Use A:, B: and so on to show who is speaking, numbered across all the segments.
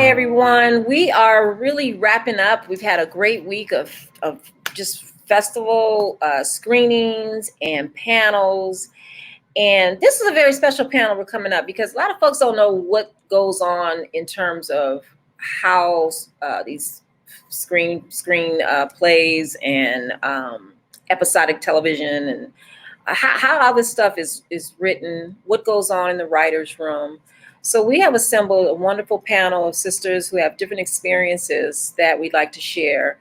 A: everyone. We are really wrapping up. We've had a great week of just festival screenings and panels. And this is a very special panel we're coming up because a lot of folks don't know what goes on in terms of how these screen plays and episodic television and how all this stuff is written, what goes on in the writer's room. So we have assembled a wonderful panel of sisters who have different experiences that we'd like to share.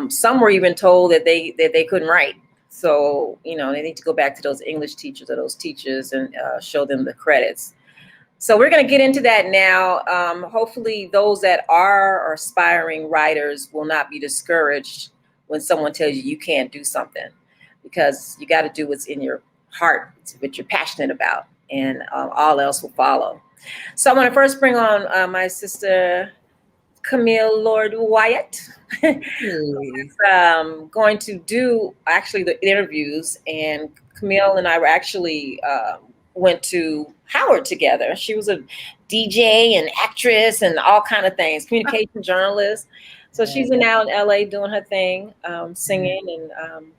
A: Some were even told that they couldn't write. So, they need to go back to those English teachers or those teachers and show them the credits. So we're going to get into that now. Hopefully those that are aspiring writers will not be discouraged when someone tells you you can't do something, because you got to do what's in your heart, what you're passionate about, and all else will follow. So I want to first bring on my sister, Camille Lourde Wyatt, who's going to do actually the interviews. And Camille and I were actually went to Howard together. She was a DJ and actress and all kind of things, communication journalist. So she's now in LA doing her thing, singing and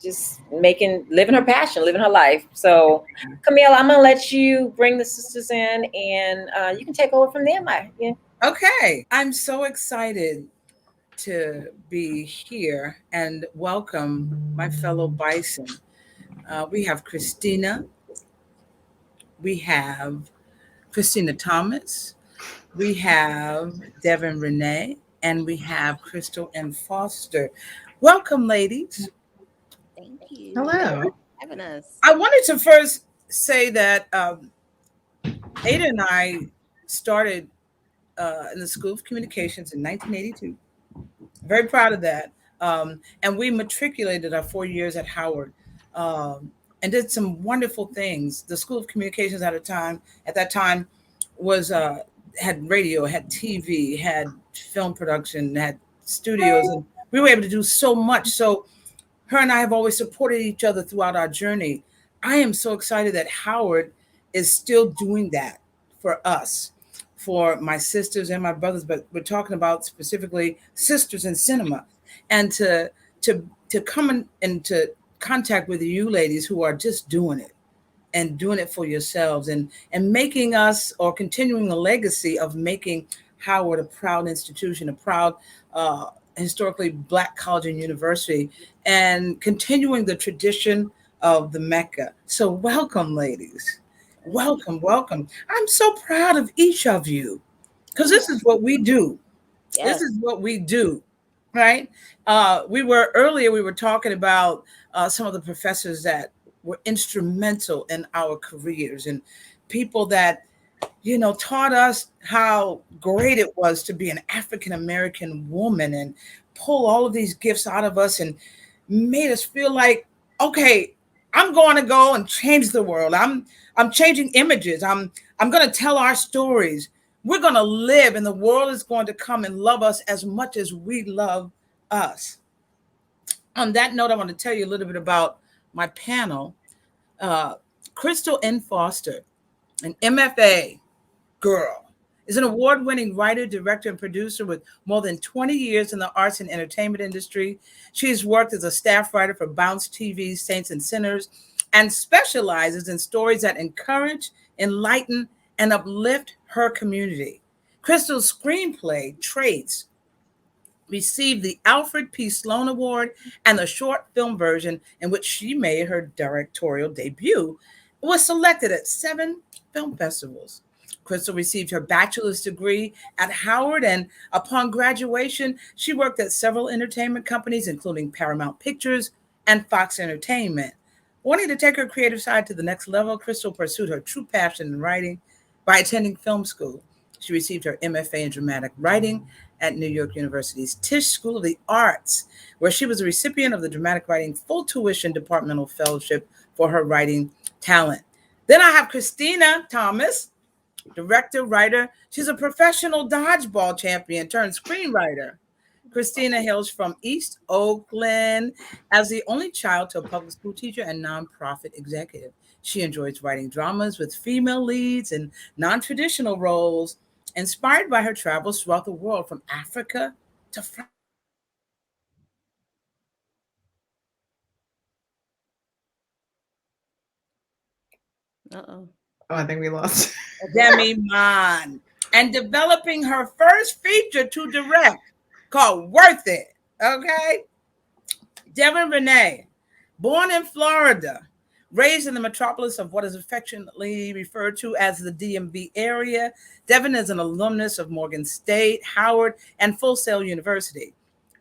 A: just living her passion, living her life. So Camille, I'm gonna let you bring the sisters in and you can take over from there, Yeah.
B: Okay, I'm so excited to be here and welcome my fellow Bison. We have Kristina, we have Kristina Thomas, we have Devan Rena, and we have Krystal and Foster. Welcome, ladies.
C: Thank you.
D: Hello.
C: For having us.
B: I wanted to first say that Ada and I started in the School of Communications in 1982. Very proud of that. And we matriculated our 4 years at Howard and did some wonderful things. The School of Communications at that time was had radio, had TV, had film production, had studios, and we were able to do so much. So her and I have always supported each other throughout our journey. I am so excited that Howard is still doing that for us, for my sisters and my brothers, but we're talking about specifically sisters in cinema, and to come into contact with you ladies who are just doing it and doing it for yourselves and making us, or continuing the legacy of making Howard a proud institution, a proud historically Black college and university, and continuing the tradition of the Mecca. So welcome, ladies. Welcome. I'm so proud of each of you, because this is what we do. Yes. This is what we do, right? We were talking about some of the professors that were instrumental in our careers, and people that, taught us how great it was to be an African-American woman and pull all of these gifts out of us and made us feel like, okay, I'm going to go and change the world. I'm changing images. I'm going to tell our stories. We're going to live, and the world is going to come and love us as much as we love us. On that note, I want to tell you a little bit about my panel. Krystal N. Foster, an MFA girl, is an award-winning writer, director, and producer with more than 20 years in the arts and entertainment industry. She has worked as a staff writer for Bounce TV, Saints and Sinners, and specializes in stories that encourage, enlighten, and uplift her community. Krystal's screenplay, Traits, received the Alfred P. Sloan Award, and the short film version, in which she made her directorial debut, was selected at 7 film festivals. Krystal received her bachelor's degree at Howard, and upon graduation, she worked at several entertainment companies, including Paramount Pictures and Fox Entertainment. Wanting to take her creative side to the next level, Krystal pursued her true passion in writing by attending film school. She received her MFA in dramatic writing at New York University's Tisch School of the Arts, where she was a recipient of the dramatic writing full tuition departmental fellowship for her writing talent. Then I have Kristina Thomas, director, writer. She's a professional dodgeball champion turned screenwriter. Kristina hails from East Oakland. As the only child to a public school teacher and nonprofit executive, she enjoys writing dramas with female leads and non-traditional roles. Inspired by her travels throughout the world, from Africa to France.
C: Uh-oh.
D: Oh, I think we lost.
B: Demi Mon, and developing her first feature to direct called Worth It. Okay. Devan Rena, born in Florida, raised in the metropolis of what is affectionately referred to as the DMV area. Devan is an alumnus of Morgan State, Howard, and Full Sail University.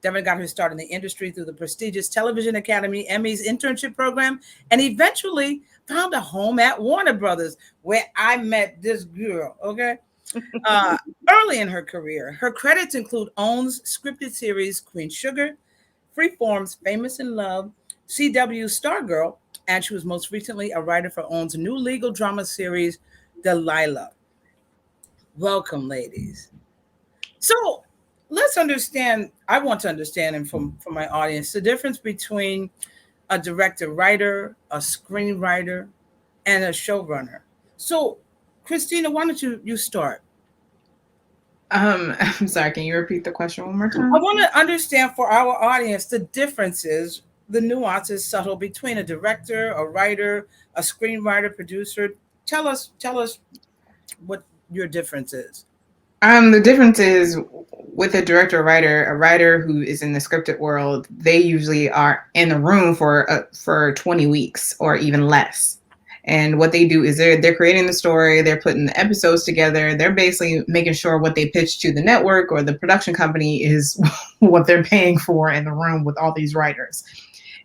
B: Devan got her start in the industry through the prestigious Television Academy Emmys internship program, and eventually found a home at Warner Brothers, where I met this girl. Okay. Early in her career, her credits include OWN's scripted series Queen Sugar, Freeform's Famous in Love, CW's Stargirl, and she was most recently a writer for OWN's new legal drama series, Delilah. Welcome, ladies. So let's understand, I want to understand, and from my audience, the difference between a director, writer, a screenwriter, and a showrunner. So, Kristina, why don't you start?
D: I'm sorry, can you repeat the question one more time?
B: I want to understand for our audience the differences, the nuances subtle between a director, a writer, a screenwriter, producer. Tell us what your difference is.
D: The difference is with a director or writer, a writer who is in the scripted world, they usually are in the room for 20 weeks or even less. And what they do is they're creating the story, they're putting the episodes together, they're basically making sure what they pitch to the network or the production company is what they're paying for in the room with all these writers.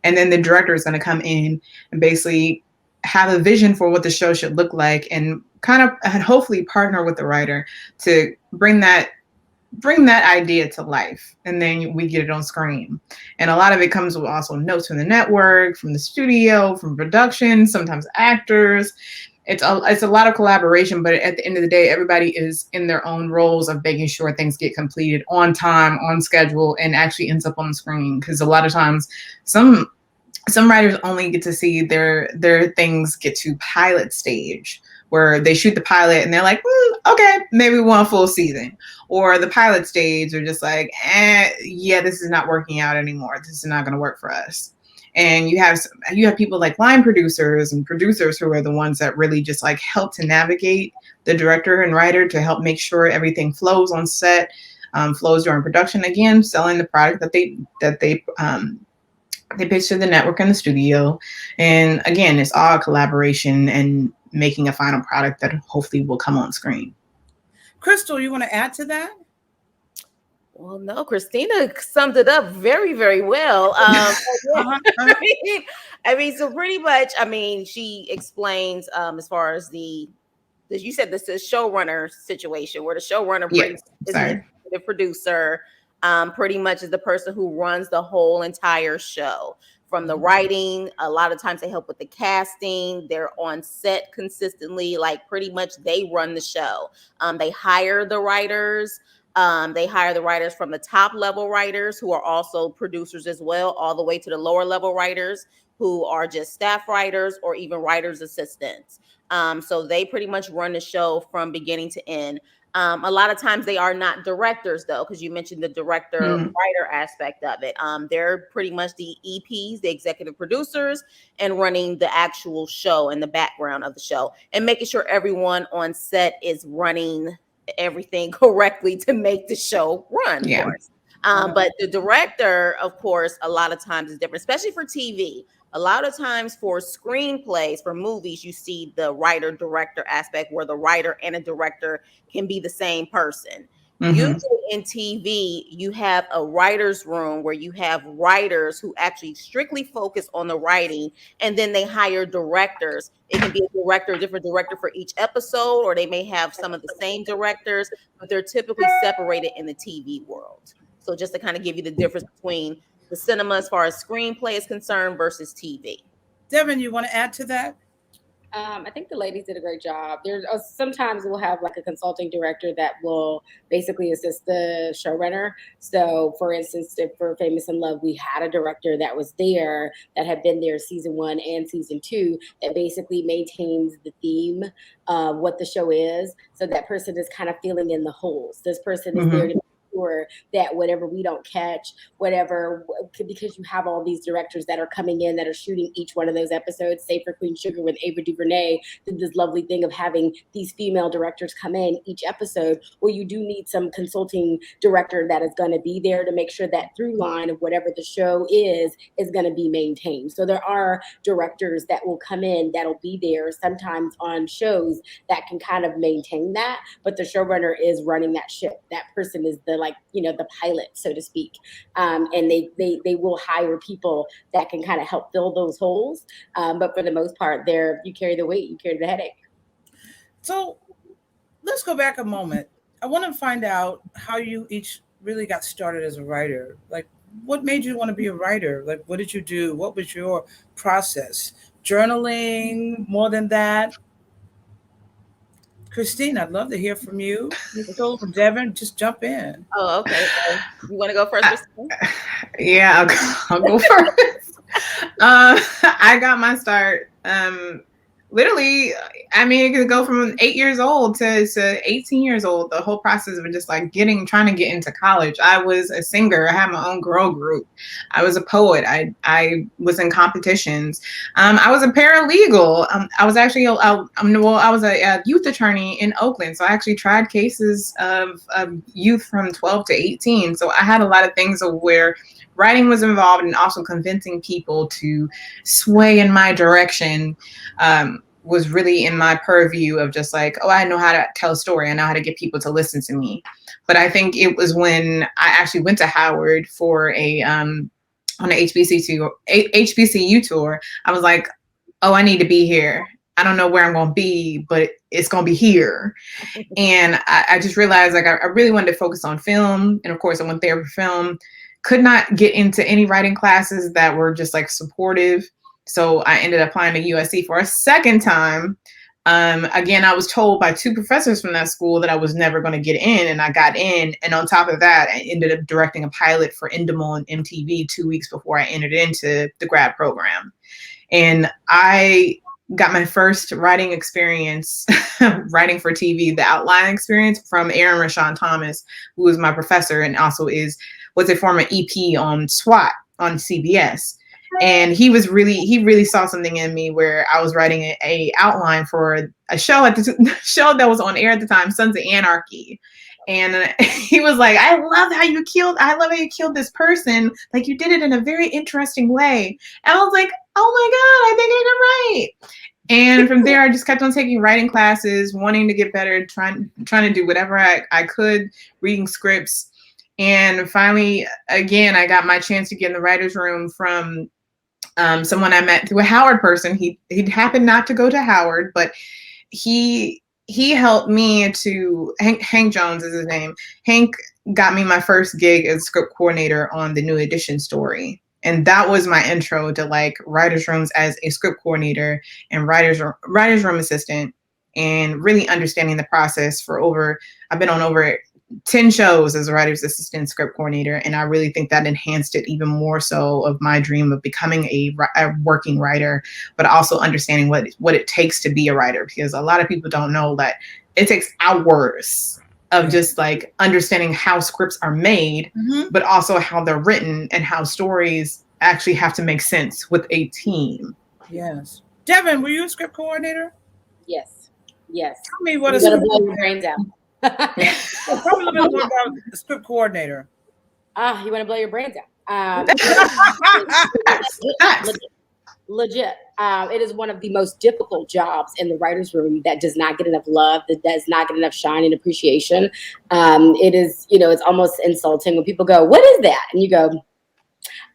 D: And then the director is going to come in and basically have a vision for what the show should look like and kind of and hopefully partner with the writer to bring that idea to life, and then we get it on screen. And a lot of it comes with also notes from the network, from the studio, from production, sometimes actors. It's a lot of collaboration, but at the end of the day, everybody is in their own roles of making sure things get completed on time, on schedule, and actually ends up on the screen. Because a lot of times, some writers only get to see their things get to pilot stage, where they shoot the pilot and they're like, okay, maybe one full season. Or the pilot stage are just like, yeah, this is not working out anymore. This is not going to work for us. And you have people like line producers and producers who are the ones that really just like help to navigate the director and writer to help make sure everything flows on set, flows during production. Again, selling the product that they pitch to the network and the studio. And again, it's all collaboration and making a final product that hopefully will come on screen.
B: Krystal, you want to add to that?
C: Well, no, Kristina summed it up very, very well. I mean, so pretty much, she explains as far as you said this is showrunner situation where the showrunner is the producer, pretty much is the person who runs the whole entire show. From the writing, a lot of times they help with the casting. They're on set consistently, like pretty much they run the show. They hire the writers. They hire the writers from the top level writers who are also producers as well, all the way to the lower level writers who are just staff writers or even writers assistants. So they pretty much run the show from beginning to end. A lot of times they are not directors though, because you mentioned the director writer aspect of it. They're pretty much the EPs, the executive producers, and running the actual show and the background of the show and making sure everyone on set is running everything correctly to make the show run.
D: Yeah.
C: Of course. But the director, of course, a lot of times is different, especially for TV. A lot of times for screenplays, for movies, you see the writer-director aspect where the writer and a director can be the same person. Usually in TV, you have a writer's room where you have writers who actually strictly focus on the writing, and then they hire directors. It can be a different director for each episode, or they may have some of the same directors, but they're typically separated in the TV world. So just to kind of give you the difference between the cinema as far as screenplay is concerned versus TV.
B: Devan, you want to add to that?
E: I think the ladies did a great job. There's sometimes we'll have like a consulting director that will basically assist the showrunner. So, for instance, for Famous in Love, we had a director that was there that had been there season 1 and season 2 that basically maintains the theme of what the show is. So that person is kind of filling in the holes. This person is there to sure that whatever we don't catch, whatever, because you have all these directors that are coming in that are shooting each one of those episodes. Say for Queen Sugar with Ava DuVernay, did this lovely thing of having these female directors come in each episode, where you do need some consulting director that is going to be there to make sure that through line of whatever the show is going to be maintained. So there are directors that will come in that'll be there sometimes on shows that can kind of maintain that, but the showrunner is running that ship. That person is the, like, you know, the pilot, so to speak. And they will hire people that can kind of help fill those holes. But for the most part, you carry the weight, you carry the headache.
B: So let's go back a moment. I want to find out how you each really got started as a writer. Like, what made you want to be a writer? Like, what did you do? What was your process? Journaling, more than that? Kristina, I'd love to hear from you. Krystal, Devan, just jump in.
C: Oh, okay. You want to go first, Kristina?
D: Yeah, I'll go first. I got my start. Literally, I mean, it could go from 8 years old to 18 years old. The whole process of just like trying to get into college. I was a singer. I had my own girl group. I was a poet. I was in competitions. I was a paralegal. I was actually, I was a youth attorney in Oakland. So I actually tried cases of youth from 12 to 18. So I had a lot of things where writing was involved, and also convincing people to sway in my direction was really in my purview of just like, oh, I know how to tell a story. I know how to get people to listen to me. But I think it was when I actually went to Howard for on an HBCU tour. I was like, oh, I need to be here. I don't know where I'm going to be, but it's going to be here. And I just realized like I really wanted to focus on film. And of course, I went there for film. Could not get into any writing classes that were just like supportive. So I ended up applying to USC for a second time. Again, I was told by 2 professors from that school that I was never going to get in, and I got in. And on top of that, I ended up directing a pilot for Endemol and MTV 2 weeks before I entered into the grad program. And I got my first writing experience, writing for TV, the outline experience, from Aaron Rashawn Thomas, who was my professor and also was a former EP on SWAT on CBS. And he really saw something in me where I was writing a outline for a show show that was on air at the time, Sons of Anarchy. And he was like, I love how you killed this person. Like, you did it in a very interesting way. And I was like, oh my God, I think I did right. And from there, I just kept on taking writing classes, wanting to get better, trying to do whatever I could, reading scripts. And finally, again, I got my chance to get in the writer's room from someone I met through a Howard person. He happened not to go to Howard, but he helped me to, Hank Jones is his name. Hank got me my first gig as script coordinator on the New Edition story. And that was my intro to like writer's rooms as a script coordinator and writer's room assistant, and really understanding the process I've been on over 10 shows as a writer's assistant, script coordinator. And I really think that enhanced it even more so of my dream of becoming a working writer, but also understanding what it takes to be a writer, because a lot of people don't know that it takes hours of just like understanding how scripts are made, but also how they're written and how stories actually have to make sense with a team.
B: Yes. Devan, were you a script coordinator?
E: Yes.
B: Tell me what a script coordinator. Tell me a little bit more about the script coordinator.
E: You want to blow your brains out? Legit. It is one of the most difficult jobs in the writer's room that does not get enough love, that does not get enough shine and appreciation. It is, it's almost insulting when people go, "What is that?" And you go,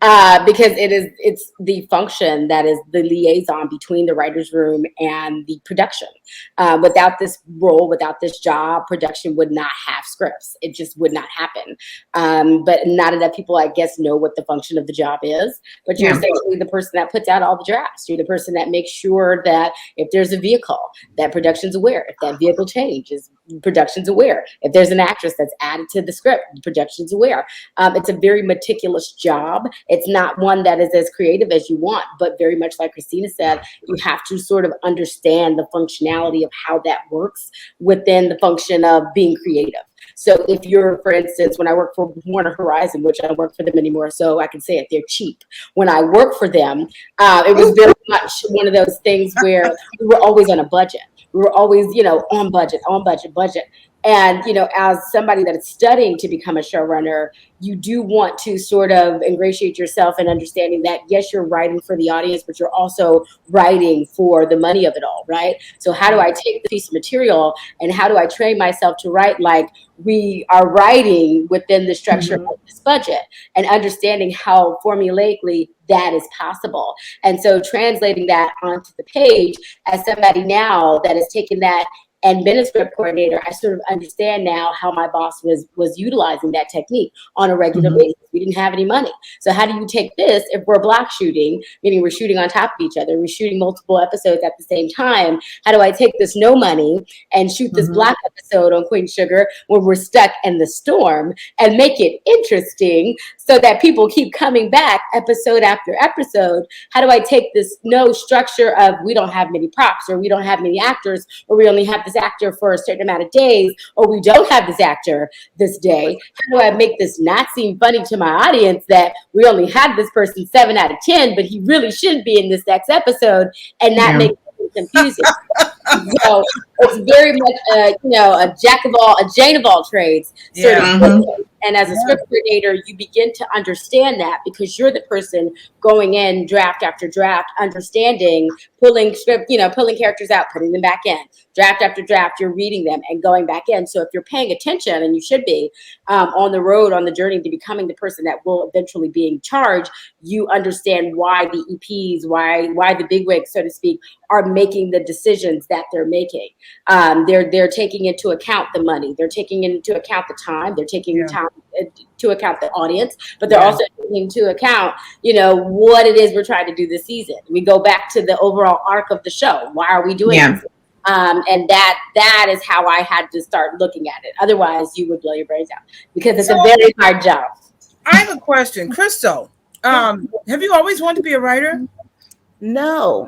E: because it's the function that is the liaison between the writer's room and the production. Without this role, without this job, production would not have scripts. It just would not happen. But not enough people, I guess, know what the function of the job is. But you're essentially the person that puts out all the drafts. You're the person that makes sure that if there's a vehicle, that production's aware. If that vehicle changes, production's aware. If there's an actress that's added to the script, production's aware. It's a very meticulous job. It's not one that is as creative as you want, but very much like Kristina said, you have to sort of understand the functionality of how that works within the function of being creative. So if you're, for instance, when I work for Warner Horizon, which I don't work for them anymore, so I can say it, they're cheap. When I work for them, it was very much one of those things where we were always on a budget. We were always, on budget. And, as somebody that is studying to become a showrunner, you do want to sort of ingratiate yourself in understanding that, yes, you're writing for the audience, but you're also writing for the money of it all, right? So how do I take the piece of material and how do I train myself to write like we are writing within the structure of this budget, and understanding how formulaically that is possible. And so translating that onto the page as somebody now that is taking that and been a script coordinator, I sort of understand now how my boss was utilizing that technique on a regular basis. We didn't have any money. So how do you take this if we're block shooting, meaning we're shooting on top of each other, we're shooting multiple episodes at the same time? How do I take this no money and shoot this block episode on Queen Sugar when we're stuck in the storm and make it interesting so that people keep coming back episode after episode? How do I take this no structure of we don't have many props, or we don't have many actors, or we only have this actor for a certain amount of days, or we don't have this actor this day? How do I make this not seem funny to my audience that we only have this person 7 out of 10, but he really shouldn't be in this next episode, and not make it confusing? So it's very much a jack of all, a Jane of all trades sort of thing. And as a script coordinator, you begin to understand that because you're the person going in draft after draft, understanding, pulling script, pulling characters out, putting them back in. Draft after draft, you're reading them and going back in. So if you're paying attention, and you should be, on the road, on the journey to becoming the person that will eventually be in charge, you understand why the EPs, why the bigwigs, so to speak, are making the decisions that they're making. They're taking into account the money. They're taking into account the time. They're taking into account the audience, but they're also taking into account, what it is we're trying to do this season. We go back to the overall arc of the show. Why are we doing this? And that is how I had to start looking at it. Otherwise, you would blow your brains out because it's a very hard job.
B: I have a question, Krystal. Have you always wanted to be a writer?
C: No.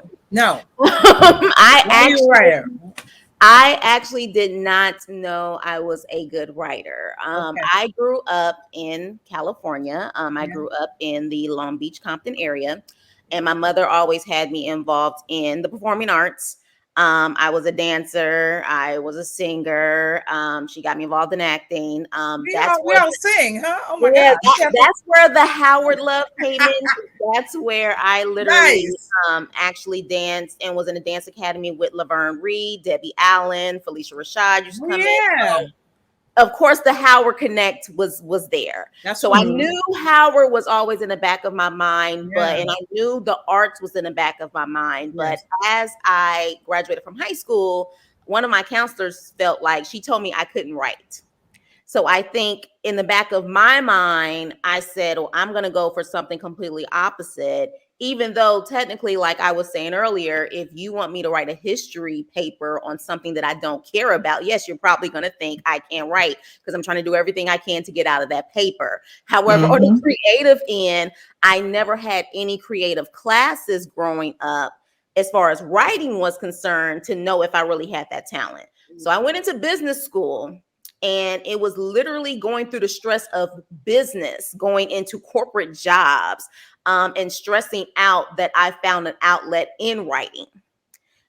B: I
C: actually did not know I was a good writer. I grew up in California. I grew up in the Long Beach, Compton area, and my mother always had me involved in the performing arts. I was a dancer. I was a singer. She got me involved in acting.
B: We all sing, huh? Oh my God.
C: That's where the Howard love came in. That's where I literally actually danced and was in a dance academy with Laverne Reed, Debbie Allen, Felicia Rashad used to come in. Of course, the Howard Connect was there. So I knew Howard was always in the back of my mind, and I knew the arts was in the back of my mind. But as I graduated from high school, one of my counselors felt like she told me I couldn't write. So I think in the back of my mind, I said, well, I'm going to go for something completely opposite. Even though technically, like I was saying earlier, if you want me to write a history paper on something that I don't care about, yes, you're probably going to think I can't write because I'm trying to do everything I can to get out of that paper. However, on the creative end, I never had any creative classes growing up as far as writing was concerned to know if I really had that talent. So I went into business school. And it was literally going through the stress of business, going into corporate jobs, and stressing out that I found an outlet in writing.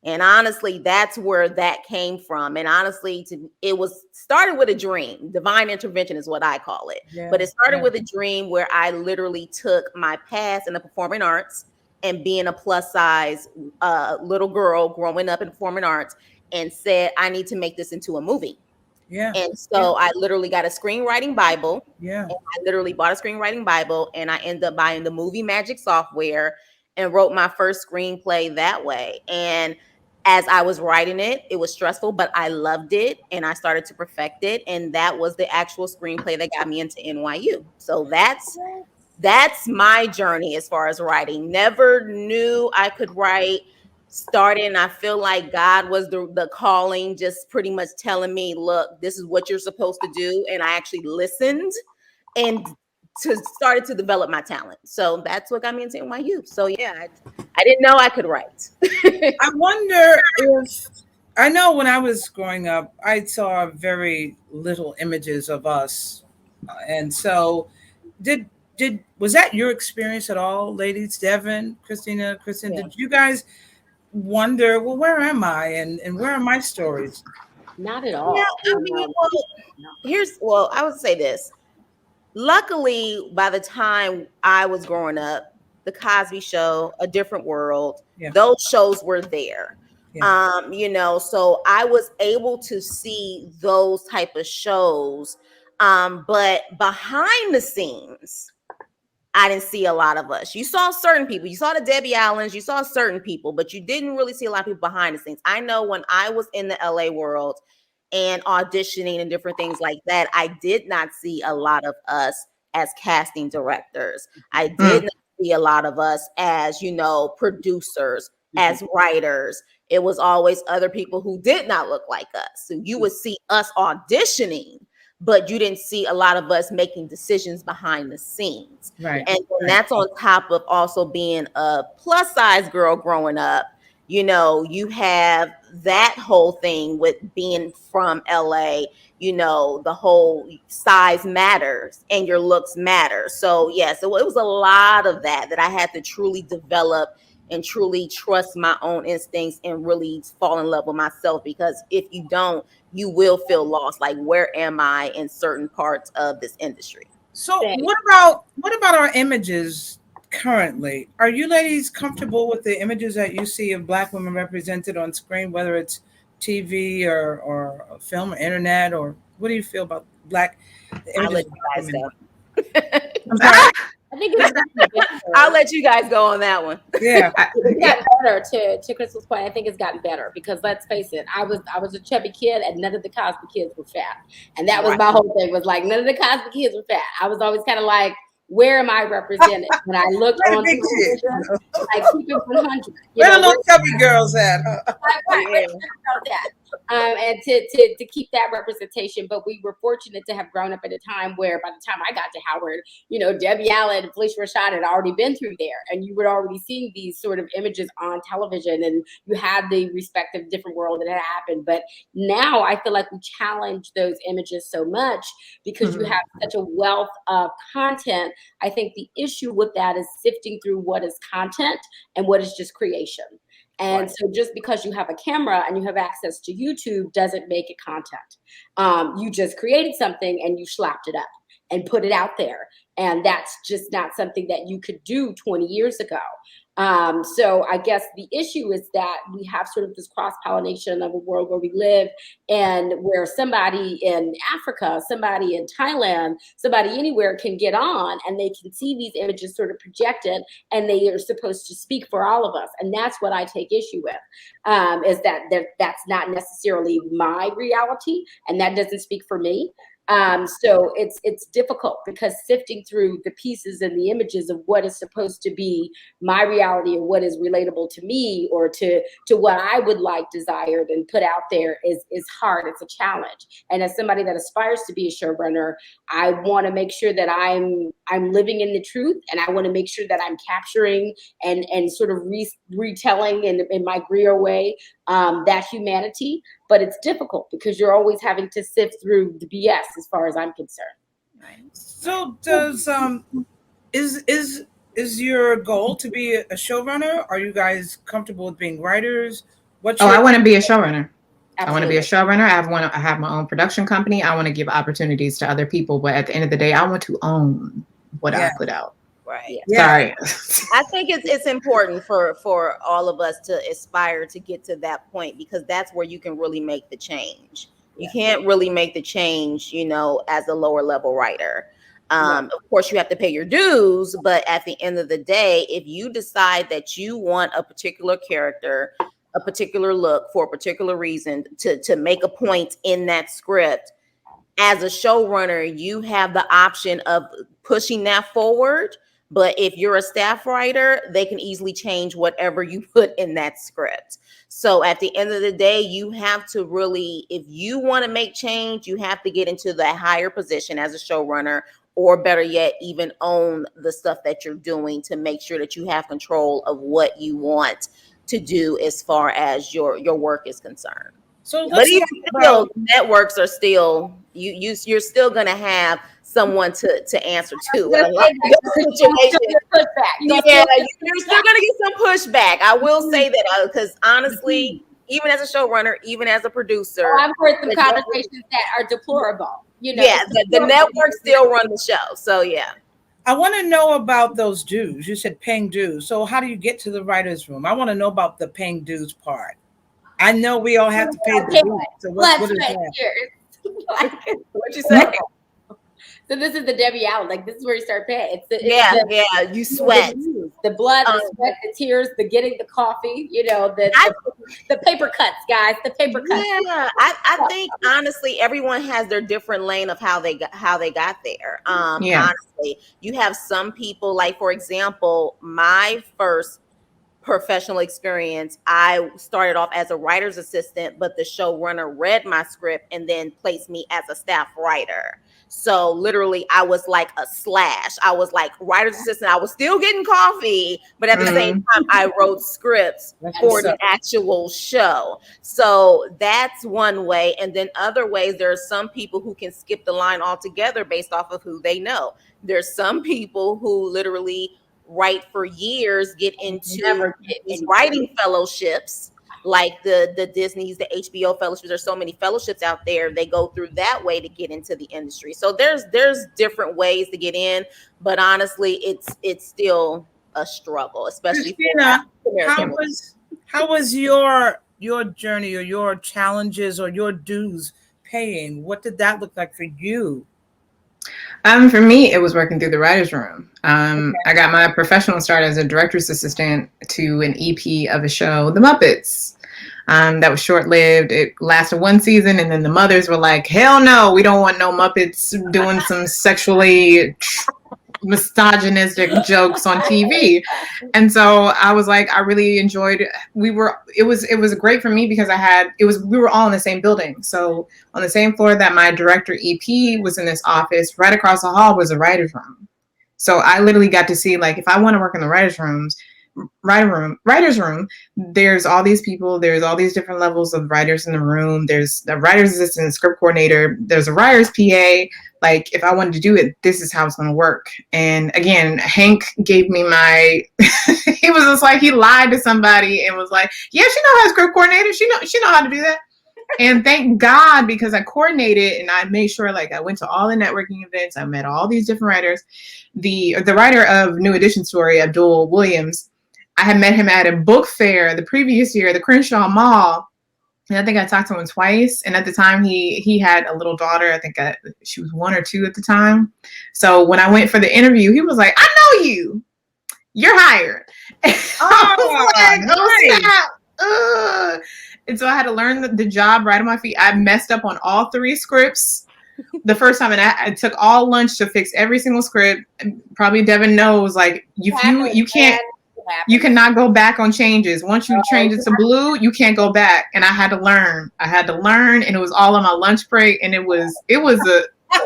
C: And honestly, that's where that came from. And honestly, it was started with a dream. Divine intervention is what I call it. But it started with a dream where I literally took my past in the performing arts and being a plus size little girl growing up in performing arts and said, I need to make this into a movie.
B: Yeah.
C: And so I literally got a screenwriting Bible.
B: Yeah.
C: I literally bought a screenwriting Bible, and I ended up buying the Movie Magic software and wrote my first screenplay that way. And as I was writing it, it was stressful, but I loved it, and I started to perfect it. And that was the actual screenplay that got me into NYU. So that's my journey as far as writing. Never knew I could write. Starting, I feel like God was the calling, just pretty much telling me, look, this is what you're supposed to do. And I actually listened and started to develop my talent. So that's what got me into NYU. So yeah, I didn't know I could write.
B: I wonder if, I know when I was growing up, I saw very little images of us. And so was that your experience at all, ladies? Devin, Kristina,
C: Yeah.
B: did you guys wonder, well, where am I and where are my stories?
E: Not at all.
C: Yeah, I mean, I would say this. Luckily, by the time I was growing up, The Cosby Show, A Different World, those shows were there. Yeah. So I was able to see those type of shows. But behind the scenes, I didn't see a lot of us. You saw certain people. You saw the Debbie Allens. You saw certain people, but you didn't really see a lot of people behind the scenes. I know when I was in the LA world and auditioning and different things like that, I did not see a lot of us as casting directors. I did not see a lot of us as, producers, as writers. It was always other people who did not look like us. So you would see us auditioning, but you didn't see a lot of us making decisions behind the scenes.
B: Right.
C: And that's on top of also being a plus size girl growing up. You have that whole thing with being from LA, the whole size matters and your looks matter. So yeah, so it was a lot of that I had to truly develop and truly trust my own instincts and really fall in love with myself, because if you don't, you will feel lost. Like, where am I in certain parts of this industry?
B: So what about our images currently? Are you ladies comfortable with the images that you see of Black women represented on screen, whether it's TV or film or internet, or what do you feel about Black images?
C: I'll let you guys go.
B: I'm sorry?
E: I think it's gotten better.
C: I'll let you guys go on that one.
B: Yeah.
E: It's gotten better. To Krystal's point, I think it's gotten better, because let's face it, I was a chubby kid and none of the Cosby kids were fat. And that was my whole thing, was like, none of the Cosby kids were fat. I was always kind of like, where am I represented? When I looked on television, like keeping 100.
B: Where the little chubby girls at?
E: And to keep that representation. But we were fortunate to have grown up at a time where, by the time I got to Howard, Debbie Allen and Felicia Rashad had already been through there, and you were already seeing these sort of images on television, and you had the respective different world that had happened. But now I feel like we challenge those images so much, because you have such a wealth of content. I think the issue with that is sifting through what is content and what is just creation. And so just because you have a camera and you have access to YouTube doesn't make it content. You just created something and you slapped it up and put it out there. And that's just not something that you could do 20 years ago. So I guess the issue is that we have sort of this cross-pollination of a world where we live, and where somebody in Africa, somebody in Thailand, somebody anywhere can get on and they can see these images sort of projected, and they are supposed to speak for all of us. And that's what I take issue with, is that that's not necessarily my reality, and that doesn't speak for me. So it's difficult, because sifting through the pieces and the images of what is supposed to be my reality, or what is relatable to me, or to what I would like desired and put out there is hard. It's a challenge. And as somebody that aspires to be a showrunner, I want to make sure that I'm living in the truth, and I want to make sure that I'm capturing and sort of retelling in my Griot way that humanity. But it's difficult, because you're always having to sift through the BS, as far as I'm concerned.
B: So does is your goal to be a showrunner? Are you guys comfortable with being writers?
D: I want to be a showrunner.
E: Absolutely.
D: I want to be a showrunner. I have my own production company. I want to give opportunities to other people, but at the end of the day, I want to own what I put out.
C: Right.
B: Yeah.
D: Sorry.
C: I think it's important for all of us to aspire to get to that point, because that's where you can really make the change. You can't really make the change, as a lower level writer. Of course, you have to pay your dues, but at the end of the day, if you decide that you want a particular character, a particular look for a particular reason to make a point in that script, as a showrunner, you have the option of pushing that forward. But if you're a staff writer, they can easily change whatever you put in that script. So at the end of the day, you have to really, if you want to make change, you have to get into that higher position as a showrunner, or better yet, even own the stuff that you're doing to make sure that you have control of what you want to do as far as your work is concerned.
B: So,
C: but even still, networks are still you're still going to have someone to answer to.
E: Yeah,
C: you're still going to get some pushback. I will say that because honestly, even as a showrunner, even as a producer,
E: I've heard some conversations that are deplorable.
C: The network still run the show. So yeah.
B: I want to know about those dues. You said paying dues. So how do you get to the writer's room? I want to know about the paying dues part. I know we all have to pay the dues. So what is that?
C: What'd you say?
E: So this is the Debbie Allen. Like, this is where you start paying.
C: You sweat.
E: The blood, the sweat, the tears, the getting the coffee, the paper cuts, guys, the paper cuts.
C: Yeah, I think honestly, everyone has their different lane of how they got there. Honestly, you have some people, like, for example, my first professional experience, I started off as a writer's assistant, but the showrunner read my script and then placed me as a staff writer. So literally I was like a slash. I was like writer's assistant. I was still getting coffee, but at the same time I wrote scripts for the actual show. So that's one way. And then other ways, there are some people who can skip the line altogether based off of who they know. There's some people who literally write for years, get into writing fellowships, like the Disney's, the HBO fellowships. There's so many fellowships out there. They go through that way to get into the industry. So there's different ways to get in, but honestly, it's still a struggle, especially
B: Kristina, how was your journey, or your challenges, or your dues paying? What did that look like for you?
D: For me, it was working through the writer's room. I got my professional start as a director's assistant to an EP of a show, The Muppets. That was short-lived. It lasted one season, and then the mothers were like, hell no, we don't want no Muppets doing some sexually misogynistic jokes on TV. And so I was like, I really enjoyed it. It was great for me because we were all in the same building. So on the same floor that my director EP was in this office, right across the hall was a writer's room. So I literally got to see, like, if I want to work in the writer's room, there's all these people, there's all these different levels of writers in the room. There's the writer's assistant, script coordinator, there's a writer's PA. Like, if I wanted to do it, this is how it's going to work. And again, Hank gave me he was just like, he lied to somebody and was like, yeah, she know how to script coordinator. She know how to do that. And thank God, because I coordinated and I made sure, like, I went to all the networking events. I met all these different writers. The writer of New Edition Story, Abdul Williams, I had met him at a book fair the previous year, the Crenshaw Mall. And I think I talked to him twice. And at the time, he had a little daughter. I think she was 1 or 2 at the time. So when I went for the interview, he was like, I know you. You're hired. And so I had to learn the job right on my feet. I messed up on all 3 scripts the first time. And I took all lunch to fix every single script. And probably Devan knows, like, you cannot go back on changes. Once you change it to blue, you can't go back. And I had to learn, and it was all on my lunch break. And it was a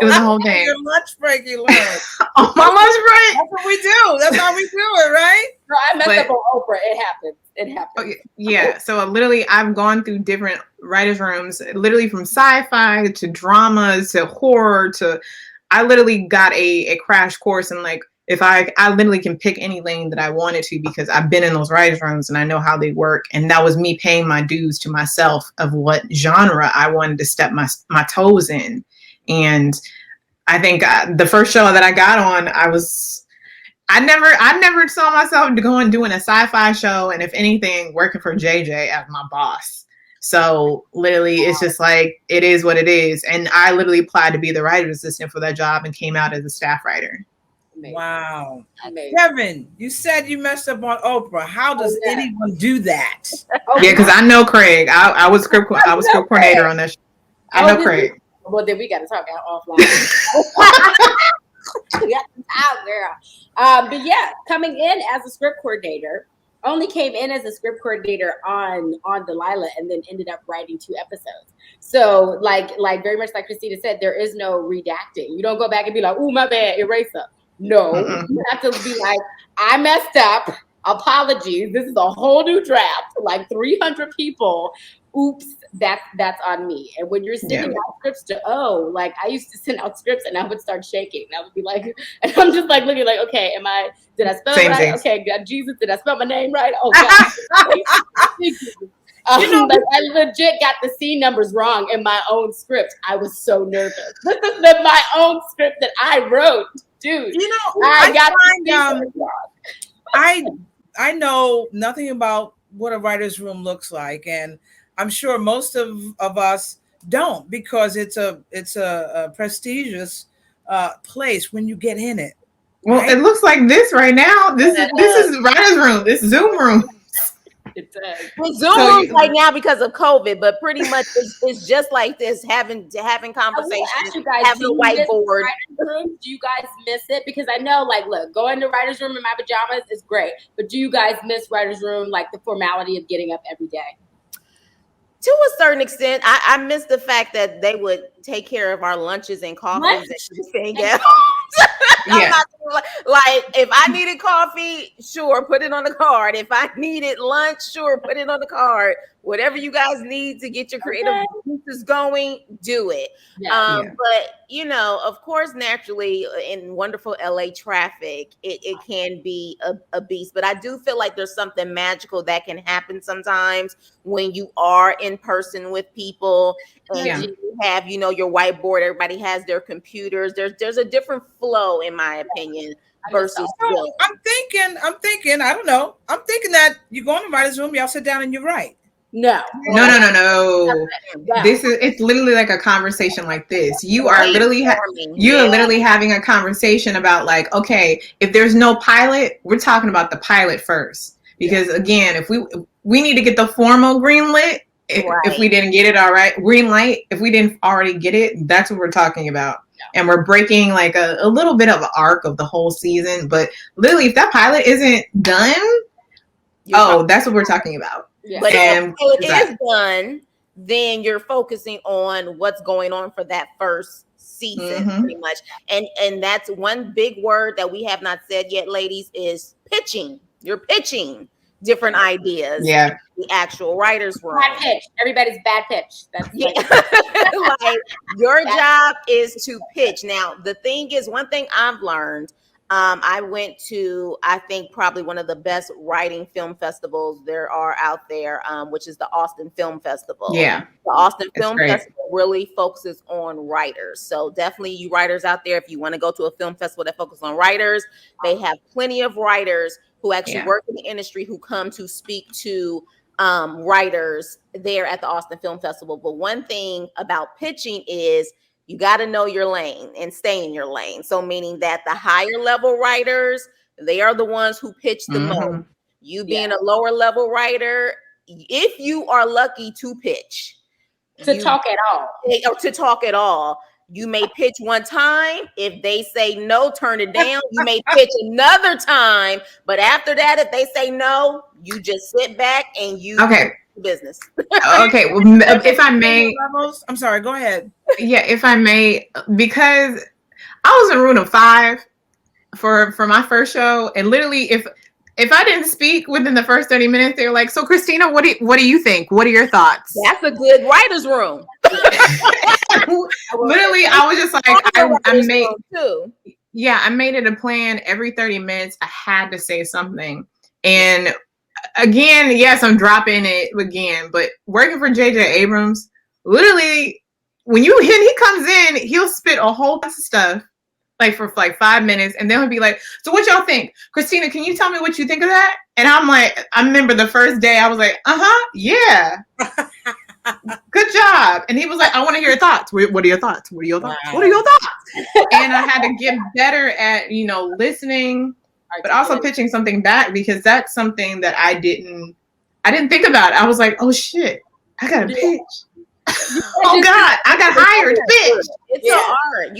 D: whole thing.
B: Your lunch break, you learned.
D: On my lunch break.
B: That's what we do. That's how we do it, right?
E: No, I messed up on Oprah. It happens.
D: Okay, yeah. So literally, I've gone through different writers' rooms, literally from sci-fi to dramas to horror to. I literally got a crash course in, like, if I literally can pick any lane that I wanted to, because I've been in those writers' rooms and I know how they work. And that was me paying my dues to myself of what genre I wanted to step my toes in. And I think the first show that I got on, I never saw myself going doing a sci-fi show, and if anything, working for JJ as my boss. So literally, it's just like, it is what it is. And I literally applied to be the writer's assistant for that job and came out as a staff writer.
E: Amazing.
B: Wow.
E: Amazing.
B: Kevin, you said you messed up on Oprah. How does anyone do that?
D: Yeah, because I know Craig. I was script coordinator on that show. I know Craig.
E: Well, then we got to talk about offline. We got some time, girl. But yeah, coming in as a script coordinator, only came in as a script coordinator on Delilah, and then ended up writing 2 episodes. So like very much like Kristina said, there is no redacting. You don't go back and be like, "Ooh, my bad, eraser." No, you have to be like, "I messed up. Apologies. This is a whole new draft. Like 300 people. Oops, that's on me." And when you're sending out scripts like I used to send out scripts and I would start shaking. I would be like, and I'm just like looking like, okay, did I spell it right? Okay, God, Jesus, did I spell my name right? Oh God. Like I legit got the C numbers wrong in my own script. I was so nervous. This is my own script that I wrote, dude.
B: I know nothing about what a writer's room looks like, and I'm sure most of us don't, because it's a prestigious place when you get in it.
D: Well,
B: right?
D: It looks like this right now. This is writer's room. This Zoom room.
E: It does.
C: Well, Zoom rooms right now because of COVID, but pretty much it's just like this, having conversations, having a whiteboard.
E: Do you guys miss it? Because I know, like, look, going to writer's room in my pajamas is great, but do you guys miss writer's room, like the formality of getting up every day?
C: To a certain extent, I miss the fact that they would take care of our lunches and coffees.
D: Yeah.
C: Like if I needed coffee, sure, put it on the card. If I needed lunch, sure, put it on the card. Whatever you guys need to get your creative juices going, do it. But of course, naturally, in wonderful LA traffic, it can be a beast. But I do feel like there's something magical that can happen sometimes when you are in person with people and you have, your whiteboard. Everybody has their computers. There's a different flow, in my opinion, versus.
B: I'm thinking. I don't know. I'm thinking that you go in the writer's room, y'all sit down and you write.
D: No. It's literally like a conversation like this. You are literally having a conversation about, like, okay, if there's no pilot, we're talking about the pilot first. Because again, if we need to get the formal green lit, if we didn't get it, all right, green light, if we didn't already get it, that's what we're talking about. And we're breaking like a little bit of an arc of the whole season. But literally, if that pilot isn't done, that's what we're talking about.
C: Yeah. But if it is done, then you're focusing on what's going on for that first season, pretty much. And that's one big word that we have not said yet, ladies, is pitching. You're pitching different ideas.
D: Yeah.
C: The actual writer's room.
E: Bad pitch. Everybody's bad pitch. That's
C: like your job is to pitch. Now, the thing is, one thing I've learned, I went to, I think, probably one of the best writing film festivals there are out there, which is the Austin Film Festival.
D: Yeah.
C: The Austin Film Festival really focuses on writers. So definitely you writers out there, if you want to go to a film festival that focuses on writers, they have plenty of writers who actually work in the industry who come to speak to writers there at the Austin Film Festival. But one thing about pitching is you got to know your lane and stay in your lane. So meaning that the higher level writers, they are the ones who pitch the most. You being a lower level writer, if you are lucky to pitch.
E: To talk at all, you may pitch one time. If they say no, turn it down. You may pitch another time. But after that, if they say no, you just sit back and you business.
D: Okay. Well, if I may,
B: I'm sorry, go ahead.
D: Yeah, if I may, because I was in room of 5 for my first show, and literally, if I didn't speak within the first 30 minutes, they were like, "So, Kristina, what do you think? What are your thoughts?"
C: That's a good writer's room.
D: Literally, I was just like, I made it a plan. Every 30 minutes, I had to say something, and again, yes, I'm dropping it again, but working for J.J. Abrams, literally, when he comes in, he'll spit a whole bunch of stuff, like for like 5 minutes, and then he'll be like, "So what y'all think? Kristina, can you tell me what you think of that?" And I'm like, I remember the first day, I was like, yeah. Good job. And he was like, I want to hear your thoughts. What are your thoughts? What are your thoughts?
B: Wow.
D: What are your thoughts? And I had to get better at, listening, but also pitching something back, because that's something that I didn't think about. I was like, oh shit, I got to pitch. Oh God, I got hired. Bitch.
C: It's an art.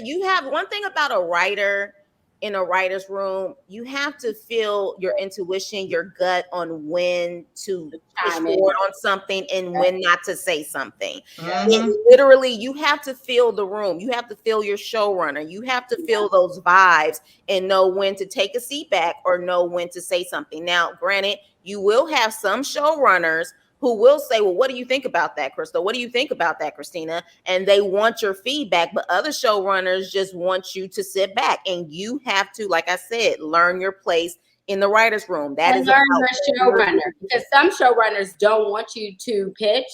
C: You have one thing about a writer in a writer's room, you have to feel your intuition, your gut on when to push forward on something and when not to say something. It literally, you have to feel the room. You have to feel your showrunner. You have to feel those vibes and know when to take a seat back or know when to say something. Now, granted, you will have some showrunners who will say, well, what do you think about that, Krystal? What do you think about that, Kristina? And they want your feedback, but other showrunners just want you to sit back. And you have to, like I said, learn your place in the writer's room. That is
E: learn your showrunner, because some showrunners don't want you to pitch,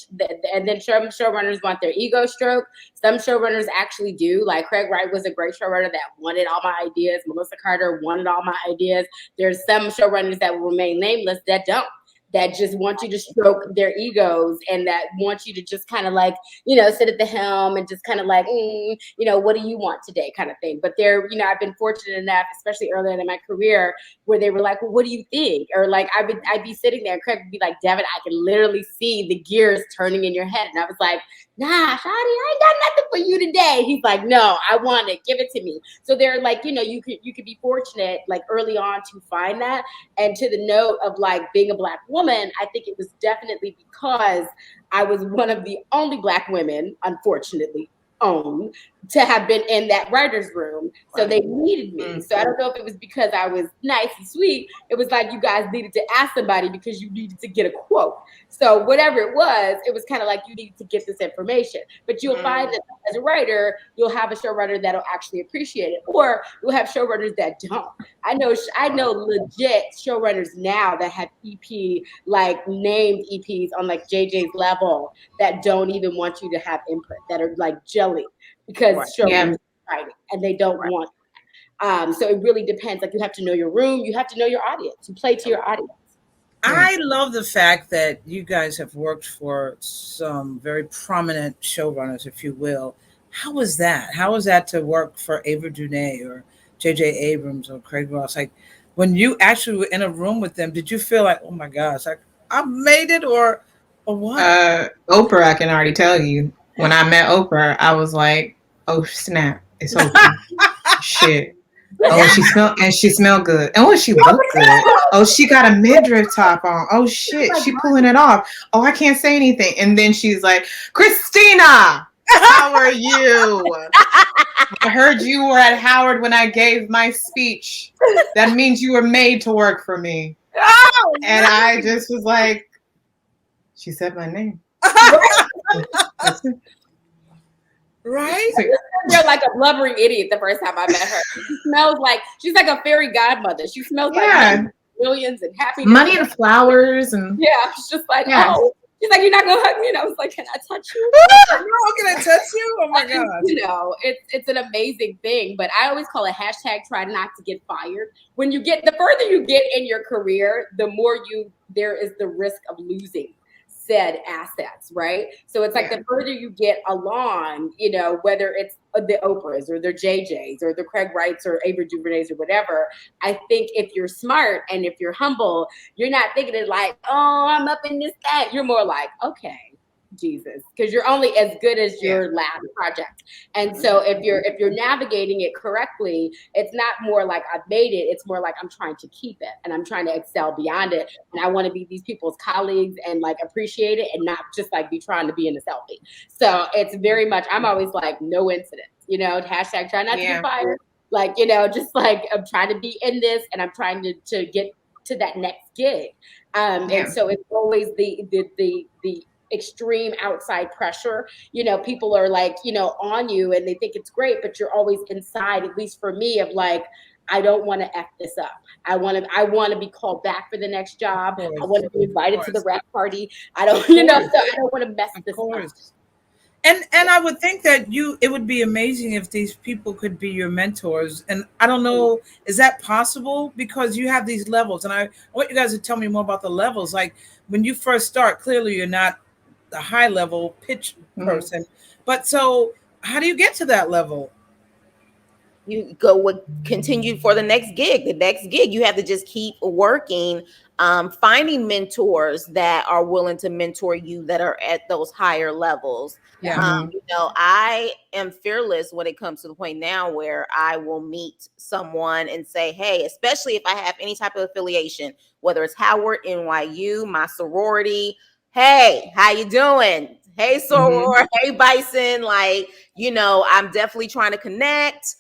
E: and then some showrunners want their ego stroked. Some showrunners actually do. Like Craig Wright was a great showrunner that wanted all my ideas. Melissa Carter wanted all my ideas. There's some showrunners that will remain nameless that don't. That just want you to stroke their egos and that want you to just kind of like, sit at the helm and just kind of like, what do you want today kind of thing. But I've been fortunate enough, especially earlier in my career, where they were like, well, what do you think? Or like, I'd be sitting there and Craig would be like, Devan, I can literally see the gears turning in your head. And I was like, nah, Shawty, I ain't got nothing for you today. He's like, no, I want it. Give it to me. So they're like, you could be fortunate like early on to find that. And to the note of like being a Black woman, I think it was definitely because I was one of the only Black women, unfortunately, to have been in that writer's room. So they needed me. So I don't know if it was because I was nice and sweet. It was like you guys needed to ask somebody because you needed to get a quote. So whatever it was kind of like you needed to get this information. But you'll find that as a writer, you'll have a showrunner that'll actually appreciate it, or you'll have showrunners that don't. I know legit showrunners now that have EP, like named EPs on like JJ's level, that don't even want you to have input, that are like jelly because showrunners are writing and they don't want it. So it really depends. Like you have to know your room, you have to know your audience, you play to your audience.
B: I love the fact that you guys have worked for some very prominent showrunners, if you will. How was that? How was that to work for Ava DuVernay or J.J. Abrams or Craig Ross? Like when you actually were in a room with them, did you feel like, oh my gosh, like I made it or what?
D: Oprah, I can already tell you. When I met Oprah, I was like, oh snap, it's Oprah. Shit. Oh, she smelled good. Oh, she looked good. Oh, she got a midriff top on. Oh shit, she pulling it off. Oh, I can't say anything. And then she's like, Kristina, how are you? I heard you were at Howard when I gave my speech. That means you were made to work for me. And I just was like, she said my name.
B: Right?
E: You're like a blubbering idiot the first time I met her. She smells like she's like a fairy godmother. She smells like millions and happiness.
D: Money and flowers and
E: it's just like, oh. She's like, you're not gonna hug me? And I was like, can I touch you?
B: No, can I touch you? Oh my God.
E: It's an amazing thing. But I always call it hashtag try not to get fired. When you get the further you get in your career, the more there is the risk of losing said assets, right? So it's like the further you get along, whether it's the Oprahs or the JJs or the Craig Wrights or Ava DuVernays or whatever, I think if you're smart and if you're humble, you're not thinking it like, oh, I'm up in this, that. You're more like, okay, Jesus, because you're only as good as your last project. And so if you're navigating it correctly, it's not more like I've made it, it's more like I'm trying to keep it and I'm trying to excel beyond it, and I want to be these people's colleagues and like appreciate it and not just like be trying to be in a selfie. So it's very much, I'm always like, no incidents, hashtag try not to get fired, like, just like I'm trying to be in this and I'm trying to get to that next gig. And so it's always the extreme outside pressure. People are like, on you and they think it's great, but you're always inside, at least for me, of like, I don't want to F this up. I want to be called back for the next job. I want to be invited to the rap party. I don't, so I don't want to mess this up.
B: And I would think that it would be amazing if these people could be your mentors. And I don't know, is that possible? Because you have these levels, and I want you guys to tell me more about the levels. Like when you first start, clearly you're not the high level pitch
D: Mm-hmm.
B: person. But so how do you get to that level?
C: You go with continue for the next gig. The next gig, you have to just keep working, finding mentors that are willing to mentor you that are at those higher levels.
B: Yeah.
C: You know, I am fearless when it comes to the point now where I will meet someone and say, hey, especially if I have any type of affiliation, whether it's Howard, NYU, my sorority, hey, how you doing? Hey, soror, hey, Bison. Like, you know, I'm definitely trying to connect.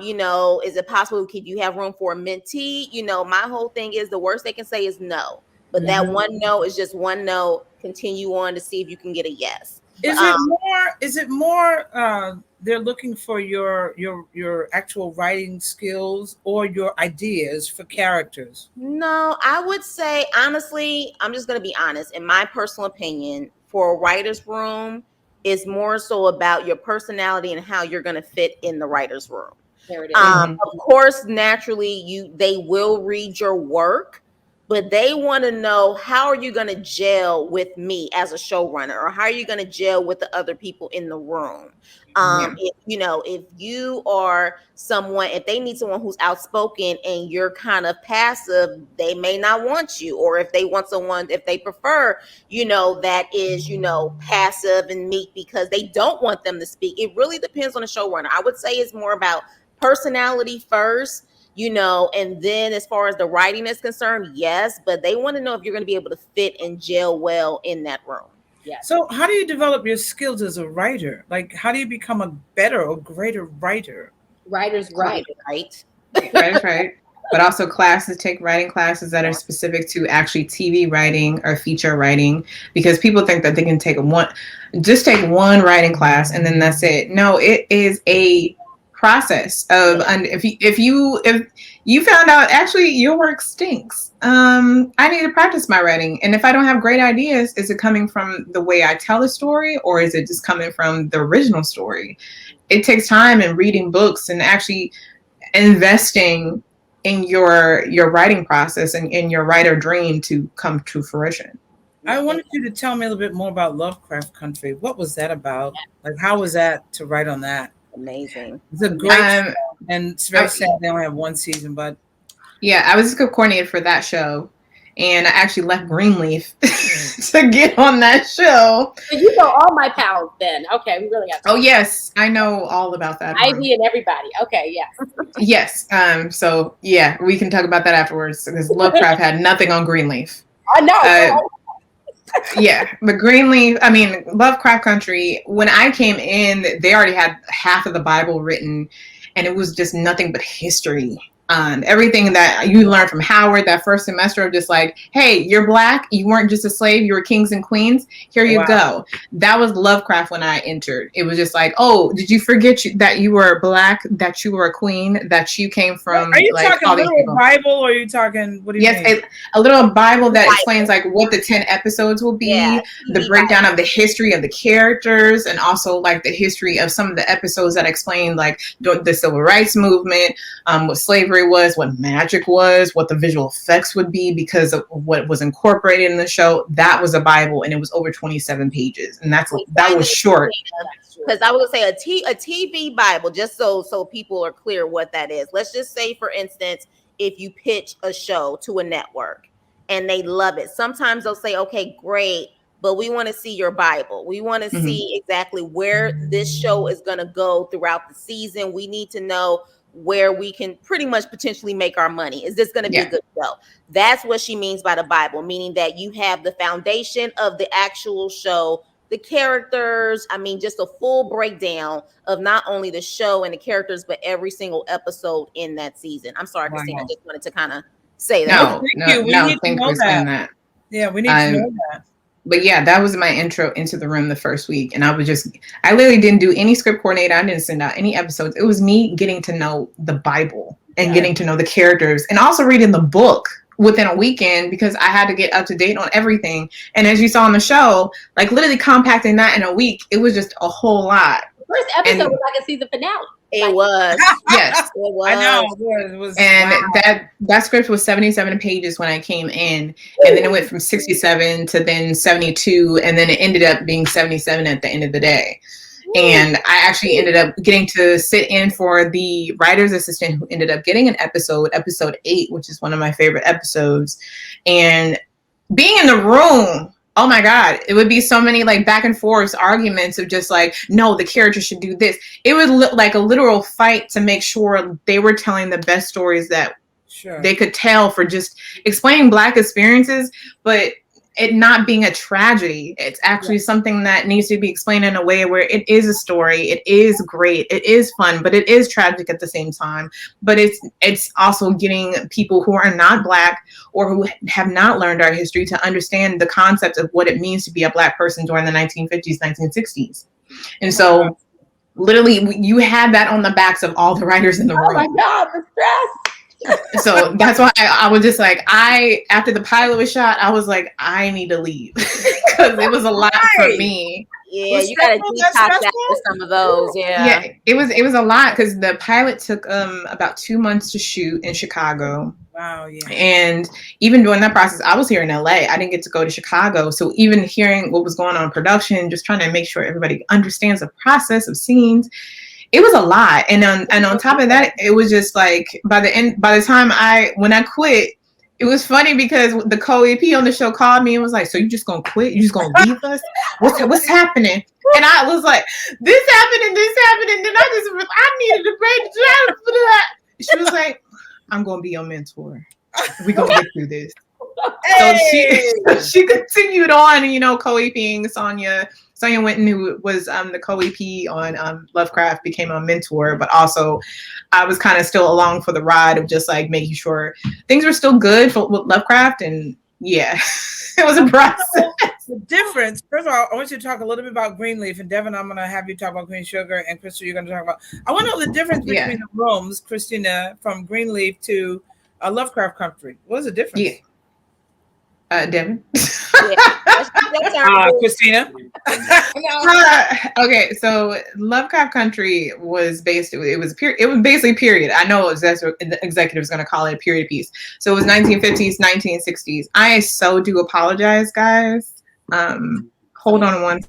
C: You know, is it possible could you have room for a mentee? You know, my whole thing is the worst they can say is no. But that one no is just one no. Continue on to see if you can get a yes.
B: Is it more they're looking for your actual writing skills or your ideas for characters?
C: No, I would say honestly, I'm just gonna be honest. In my personal opinion, for a writer's room, is more so about your personality and how you're gonna fit in the writer's room.
E: There it is.
C: Of course, naturally, they will read your work, but they want to know how are you going to gel with me as a showrunner, or how are you going to gel with the other people in the room. If, you know, if you are someone, if they need someone who's outspoken and you're kind of passive, they may not want you. Or if they want someone, if they prefer, you know, that is, you know, passive and meek because they don't want them to speak. It really depends on the showrunner. I would say it's more about personality first, you know, and then as far as the writing is concerned, yes, but they want to know if you're going to be able to fit and gel well in that room.
E: Yes.
B: So how do you develop your skills as a writer? Like, how do you become a better or greater writer?
E: Writers write.
C: Right.
D: Right. But also classes, take writing classes that are specific to actually TV writing or feature writing, because people think that they can take one writing class and then that's it. No, it is a process of, and if you found out actually your work stinks, I need to practice my writing, and if I don't have great ideas, is it coming from the way I tell the story, or is it just coming from the original story? It takes time and reading books and actually investing in your writing process and in your writer dream to come to fruition.
B: I wanted you to tell me a little bit more about Lovecraft Country. What was that about? Like, how was that to write on that?
C: Amazing.
B: It's a great show, and it's very sad they only have one season, but
D: yeah, I was coordinator for that show, and I actually left Greenleaf to get on that show.
E: So you know all my pals then. Okay, we really got to.
D: Oh yes, I know all about that.
E: Ivy and everybody. Okay, yes.
D: Yes. So yeah, we can talk about that afterwards, because Lovecraft had nothing on Greenleaf.
E: I know.
D: Yeah, but Lovecraft Country, when I came in, they already had half of the Bible written, and it was just nothing but history. Everything that you learned from Howard that first semester of just like, hey, you're Black, you weren't just a slave, you were kings and queens, here you go. That was Lovecraft when I entered. It was just like, oh, did you forget that you were Black, that you were a queen, that you came from?
B: Are you
D: like,
B: talking a little Bible, or are you talking, what do you mean?
D: A little Bible that explains like what the 10 episodes will be, the breakdown of the history of the characters, and also like the history of some of the episodes that explain like the civil rights movement, what slavery was, what magic was, what the visual effects would be because of what was incorporated in the show. That was a Bible, and it was over 27 pages, and that was short.
C: Because I would say a TV Bible, just so people are clear what that is. Let's just say, for instance, if you pitch a show to a network and they love it, sometimes they'll say, okay, great, but we want to see your Bible. We want to see exactly where this show is going to go throughout the season. We need to know where we can pretty much potentially make our money. Is this going to be a good show? That's what she means by the Bible, meaning that you have the foundation of the actual show, the characters, just a full breakdown of not only the show and the characters, but every single episode in that season. I'm sorry, Kristina, I just wanted to kind of say that.
B: No, we need to know that. Yeah, we need to know that.
D: But yeah, that was my intro into the room the first week. And I literally didn't do any script coordinator. I didn't send out any episodes. It was me getting to know the Bible and getting to know the characters, and also reading the book within a weekend, because I had to get up to date on everything. And as you saw on the show, like literally compacting that in a week, it was just a whole lot.
E: The first episode was like a season finale.
C: It was.
D: Yes.
C: It was.
B: I know. It was
D: And
B: wow.
D: that script was 77 pages when I came in, and then it went from 67 to then 72, and then it ended up being 77 at the end of the day. And I actually ended up getting to sit in for the writer's assistant who ended up getting an episode 8, which is one of my favorite episodes. And being in the room, oh my God, it would be so many like back and forth arguments of just like, no, the character should do this. It would look like a literal fight to make sure they were telling the best stories that they could tell for just explaining Black experiences, but it not being a tragedy. It's actually something that needs to be explained in a way where it is a story. It is great. It is fun, but it is tragic at the same time. But it's also getting people who are not Black or who have not learned our history to understand the concept of what it means to be a Black person during the 1950s, 1960s. And so literally you had that on the backs of all the writers in the room.
E: Oh my God, the stress.
D: So that's why I was just like, after the pilot was shot, I was like, I need to leave because it was a lot for me.
C: Yeah, you got to detox that with some of those. Yeah,
D: it was a lot because the pilot took about 2 months to shoot in Chicago.
B: Wow, yeah.
D: And even during that process, I was here in LA. I didn't get to go to Chicago. So even hearing what was going on in production, just trying to make sure everybody understands the process of scenes, it was a lot. And on top of that, it was just like by the time when I quit, it was funny because the co-AP on the show called me and was like, so you just gonna quit? You just gonna leave us? What's happening? And I was like, this happened and this happened. And then I needed to break the job for that. She was like, I'm gonna be your mentor. We're gonna get through this. Hey! So she continued on, co-APing Sonia Winton, who was the co-AP on Lovecraft, became a mentor, but also I was kind of still along for the ride of just like making sure things were still good with Lovecraft. And yeah, it was a process.
B: The difference, first of all, I want you to talk a little bit about Greenleaf, and Devin, I'm going to have you talk about Queen Sugar, and Krystal, you're going to talk about, I want to know the difference between the rooms, Kristina, from Greenleaf to Lovecraft Country. What is the difference?
D: Yeah. Devin.
B: Kristina.
D: Okay, so Lovecraft Country was basically period. I know the executive is going to call it a period piece. So it was 1950s, 1960s. I so do apologize, guys. Hold on one.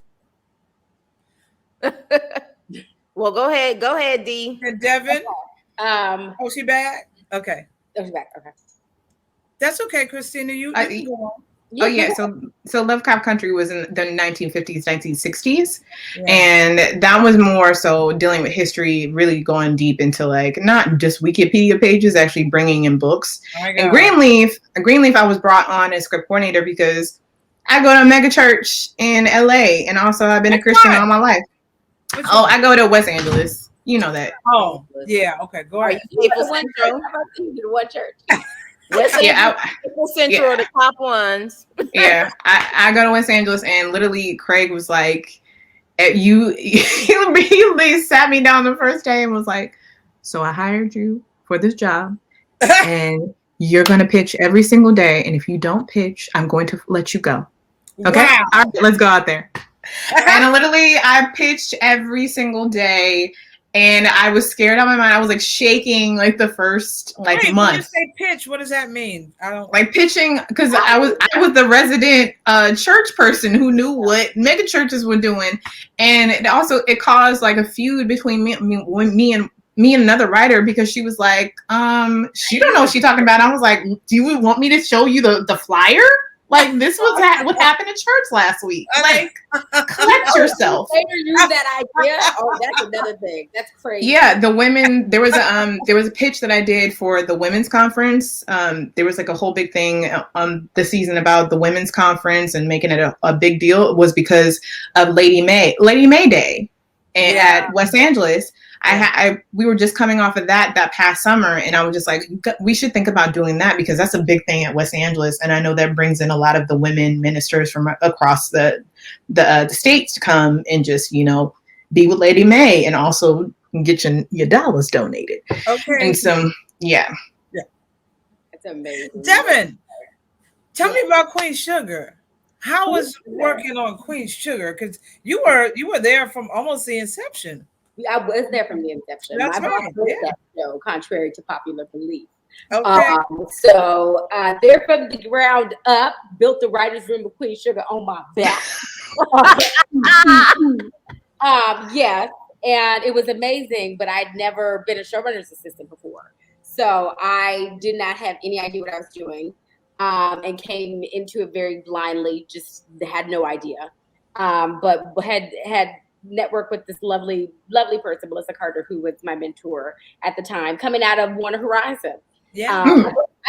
C: Well, go ahead, D.
B: And Devin. She back? Okay.
E: Oh, she's back. Okay.
B: That's okay, Kristina. You can go on.
D: So Lovecraft Country was in the 1950s, 1960s. Yeah. And that was more so dealing with history, really going deep into like, not just Wikipedia pages, actually bringing in books. And Greenleaf, I was brought on as script coordinator because I go to a mega church in LA. And also I've been a Christian all my life. I go to West Angeles. You know that.
B: Oh, yeah. Okay. Go ahead.
E: What church?
C: West Central, the top ones.
D: Yeah, I go to West Angeles, and literally Craig was like, he sat me down the first day and was like, so I hired you for this job, and you're going to pitch every single day, and if you don't pitch, I'm going to let you go. Okay?
B: Wow.
D: All right, let's go out there. And I pitched every single day. And I was scared out of my mind. I was like shaking like the first month.
B: When you say pitch, what does that mean? I don't
D: like pitching because I was the resident church person who knew what mega churches were doing, and it caused like a feud between me and another writer because she was like, she don't know what she's talking about. I was like, do you want me to show you the flyer? Like this was what happened in church last week. Like, collect yourself.
E: Later use that idea. Oh, that's another thing. That's crazy.
D: Yeah, the women. There was a pitch that I did for the women's conference. There was like a whole big thing this season about the women's conference and making it a big deal. It was because of Lady May Day, at West Angeles. We were just coming off of that past summer, and I was just like, we should think about doing that because that's a big thing at West Angeles, and I know that brings in a lot of the women ministers from across the states to come and just be with Lady May and also get your dollars donated.
B: Okay.
D: And so
B: that's
E: amazing.
B: Devin, tell me about Queen Sugar. How was working on Queen Sugar? Because you were there from almost the inception.
E: I was there from the inception.
B: That's
E: My
B: right.
E: boss wrote
B: Yeah.
E: that show, contrary to popular belief.
B: Okay.
E: So they're from the ground up, built the writer's room of Queen Sugar on my back. Yes, and it was amazing, but I'd never been a showrunner's assistant before. So I did not have any idea what I was doing, and came into it very blindly, just had no idea. But had networked with this lovely person, Melissa Carter, who was my mentor at the time, coming out of Warner Horizon.
B: Yeah.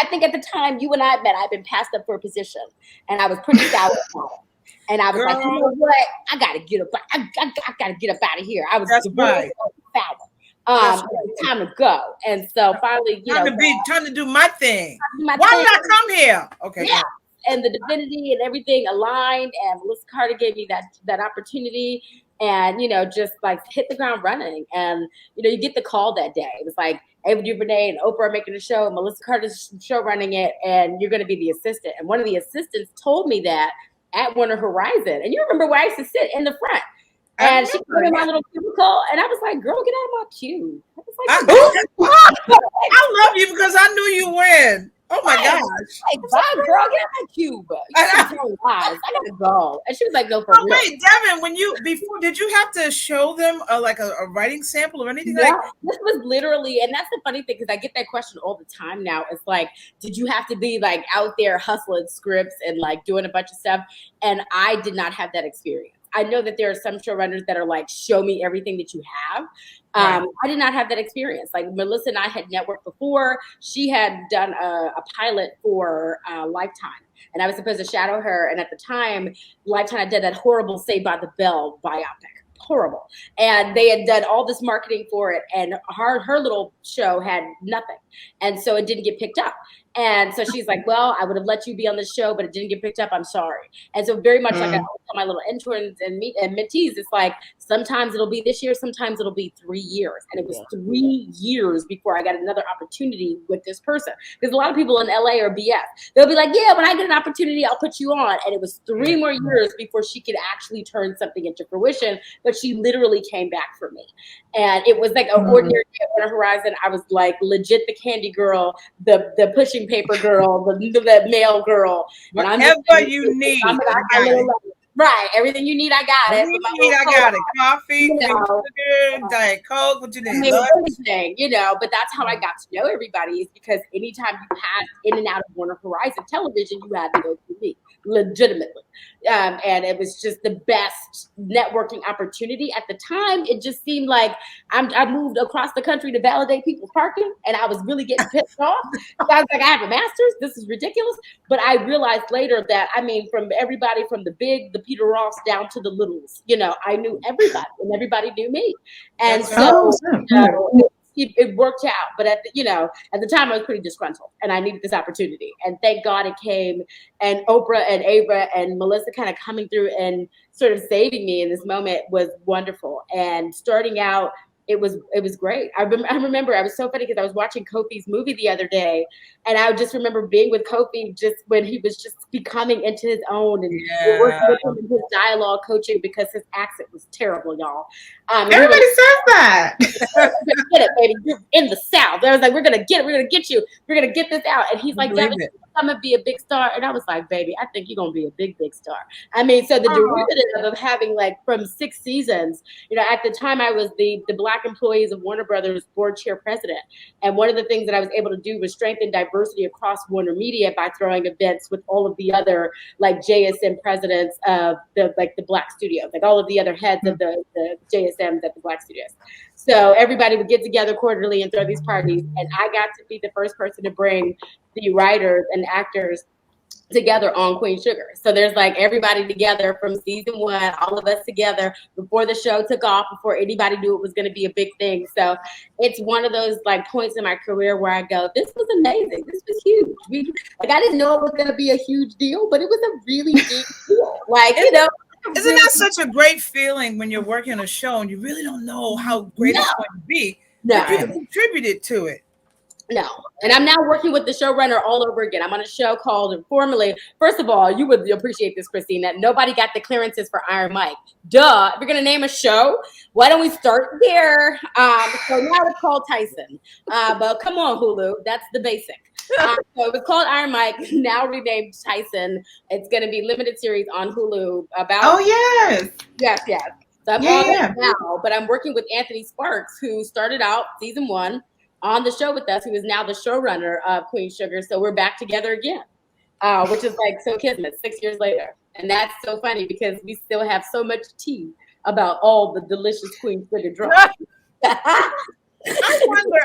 E: I think at the time you and I met, I'd been passed up for a position, and I was pretty sour about it. And I was like, you know what? I gotta get up. I gotta get up out of here. I was
B: That's right.
E: It was time to go. And so finally,
B: time to do my thing.
E: My
B: Why
E: thing.
B: did I come here? Okay.
E: Yeah. And the divinity and everything aligned, and Melissa Carter gave me that opportunity, and just like hit the ground running. And you get the call that day. It was like Ava DuVernay and Oprah are making a show, and Melissa Carter's show running it, and you're going to be the assistant. And one of the assistants told me that at Warner Horizon, and you remember where I used to sit in the front. And she put in my little cubicle, and I was like, "Girl, get out of my cube."
B: I love you because I knew you win. Oh my gosh!
E: Like, bye, girl, get out of my cube. I gotta go. And she was like, "No, for real."
B: Wait, Devin, did you have to show them like a writing sample or anything like that?
E: This was literally, and that's the funny thing, because I get that question all the time now. It's like, did you have to be like out there hustling scripts and like doing a bunch of stuff? And I did not have that experience. I know that there are some showrunners that are like, show me everything that you have. I did not have that experience. Like Melissa and I had networked before. She had done a pilot for Lifetime, and I was supposed to shadow her. And at the time, Lifetime had done that horrible Saved by the Bell biopic. Horrible. And they had done all this marketing for it, and her little show had nothing. And so it didn't get picked up. And so she's like, well, I would have let you be on the show, but it didn't get picked up. I'm sorry. And so very much like I tell my little interns and mentees, it's like, sometimes it'll be this year, sometimes it'll be 3 years. And it was 3 years before I got another opportunity with this person. Because a lot of people in LA are BS. They'll be like, yeah, when I get an opportunity, I'll put you on. And it was 3 more years before she could actually turn something into fruition. But she literally came back for me. And it was like an ordinary day on the horizon. I was like legit the candy girl, the pushing paper girl, the mail girl.
B: Whatever you need.
E: Right. Everything you need, I got it.
B: I got it. Coffee, sugar, Diet Coke, what you need.
E: Everything, but that's how I got to know everybody, is because anytime you passed in and out of Warner Horizon Television, you had to go through me, legitimately. And it was just the best networking opportunity at the time. It just seemed like I moved across the country to validate people's parking, and I was really getting pissed off. So I was like, I have a master's. This is ridiculous. But I realized later that, from everybody from the big, the Peter Ross down to the littles, I knew everybody, and everybody knew me. And it worked out. But at the time I was pretty disgruntled, and I needed this opportunity. And thank God it came, and Oprah and Ava and Melissa kind of coming through and sort of saving me in this moment was wonderful. And starting out, it was great. I remember, I was so funny because I was watching Kofi's movie the other day, and I just remember being with Kofi just when he was just becoming into his own, and working with him in his dialogue coaching, because his accent was terrible, y'all.
D: Everybody says that.
E: Get it, baby. You're in the South. I was like, we're gonna get it. We're gonna get you. We're gonna get this out. And he's like, I'm gonna be a big star. And I was like, baby, I think you're gonna be a big star. So the derivative of having like from 6 seasons, at the time I was the Black Employees of Warner Brothers board chair president. And one of the things that I was able to do was strengthen diversity across Warner Media by throwing events with all of the other like JSM presidents of the Black studios, like all of the other heads of the JSMs at the Black studios. So everybody would get together quarterly and throw these parties. And I got to be the first person to bring the writers and actors together on Queen Sugar. So there's like everybody together from season 1, all of us together before the show took off, before anybody knew it was going to be a big thing. So it's one of those like points in my career where I go, this was amazing. This was huge. I didn't know it was going to be a huge deal, but it was a really big deal.
B: Isn't that such a great feeling when you're working on a show and you really don't know how great it's going to be?
E: No.
B: But you contributed to it.
E: No. And I'm now working with the showrunner all over again. I'm on a show called Informally. First of all, you would appreciate this, Kristina. Nobody got the clearances for Iron Mike. Duh. If you're going to name a show, why don't we start there? So now it's called Tyson. But come on, Hulu. That's the basic. So it was called Iron Mike, now renamed Tyson. It's going to be limited series on Hulu about.
D: Oh, yes.
E: Yes. So I'm on it now, but I'm working with Anthony Sparks, who started out season 1 on the show with us, who is now the showrunner of Queen Sugar. So we're back together again, which is like so kismet 6 years later. And that's so funny because we still have so much tea about all the delicious Queen Sugar drugs.
B: I wonder,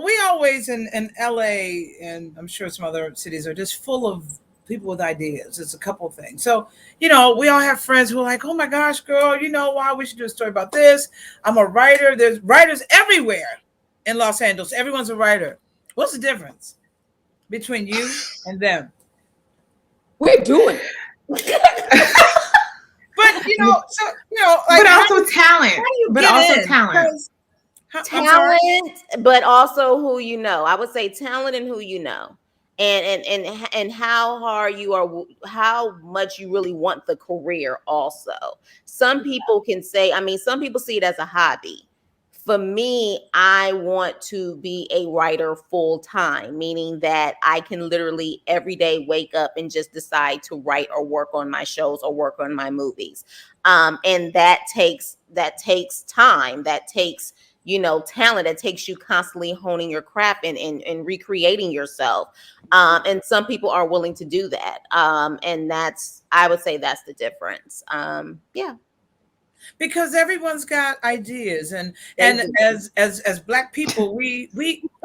B: we always in LA, and I'm sure some other cities, are just full of people with ideas. It's a couple of things. So, we all have friends who are like, oh my gosh, girl, why we should do a story about this. I'm a writer. There's writers everywhere in Los Angeles. Everyone's a writer. What's the difference between you and them?
E: We're doing it.
B: But,
D: but also talent. But also talent.
C: Talent, but also who you know. I would say talent and who you know. And how hard you are, how much you really want the career also. Some people can say, some people see it as a hobby. For me, I want to be a writer full time, meaning that I can literally every day wake up and just decide to write or work on my shows or work on my movies. And that takes time, that takes talent. It takes you constantly honing your craft and recreating yourself. And some people are willing to do that. And I would say that's the difference.
B: Because everyone's got ideas, and as Black people,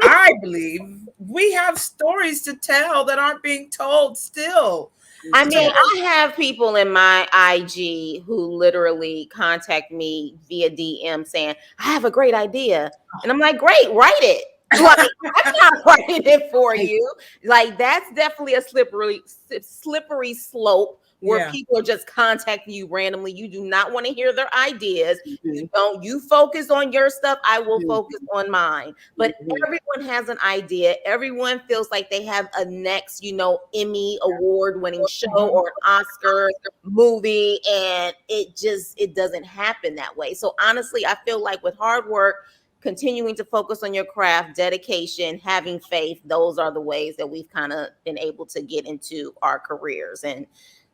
B: I believe we have stories to tell that aren't being told still.
C: I have people in my IG who literally contact me via DM saying, I have a great idea. And I'm like, great, write it. Like, I'm not writing it for you. Like, that's definitely a slippery slope where people are just contacting you randomly. You do not want to hear their ideas. You focus on your stuff. I will focus on mine. But everyone has an idea. Everyone feels like they have a next, Emmy award-winning show or an Oscar movie. And it doesn't happen that way. So honestly, I feel like with hard work, continuing to focus on your craft, dedication, having faith, those are the ways that we've kind of been able to get into our careers. And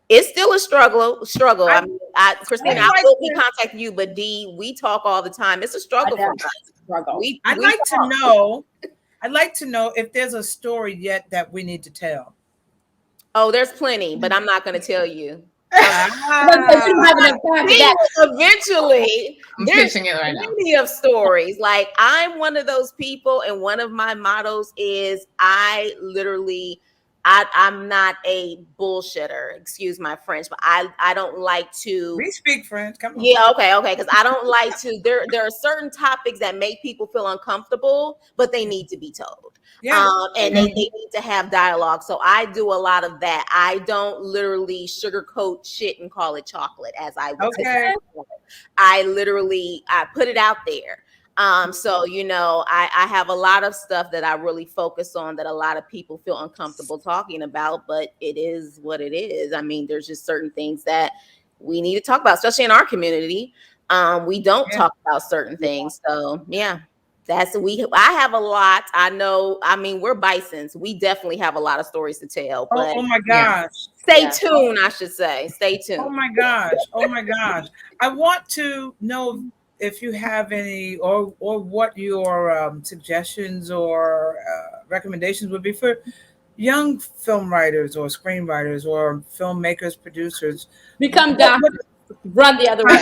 C: it's still a struggle. Kristina, I will be contacting you, but D, we talk all the time. It's a struggle for us.
B: I'd like to know if there's a story yet that we need to tell.
C: Oh, there's plenty, but I'm not going to tell you. Eventually, there's plenty of stories. Like, I'm one of those people, and one of my mottos is I'm not a bullshitter. Excuse my French, but I don't like to.
B: We speak French. Come on.
C: Yeah, okay. Because I don't like to. There are certain topics that make people feel uncomfortable, but they need to be told. Yeah. And they need to have dialogue. So I do a lot of that. I don't literally sugarcoat shit and call it chocolate, as I would say. I put it out there. So, I have a lot of stuff that I really focus on that a lot of people feel uncomfortable talking about, but it is what it is. There's just certain things that we need to talk about, especially in our community. We don't talk about certain things. So I have a lot. I know, we're Bisons. We definitely have a lot of stories to tell. But
B: oh my gosh.
C: Stay tuned, I should say. Stay tuned.
B: Oh my gosh. I want to know if you have any, or what your suggestions or recommendations would be for young film writers or screenwriters or filmmakers, producers.
E: Become doctors. Run the other way.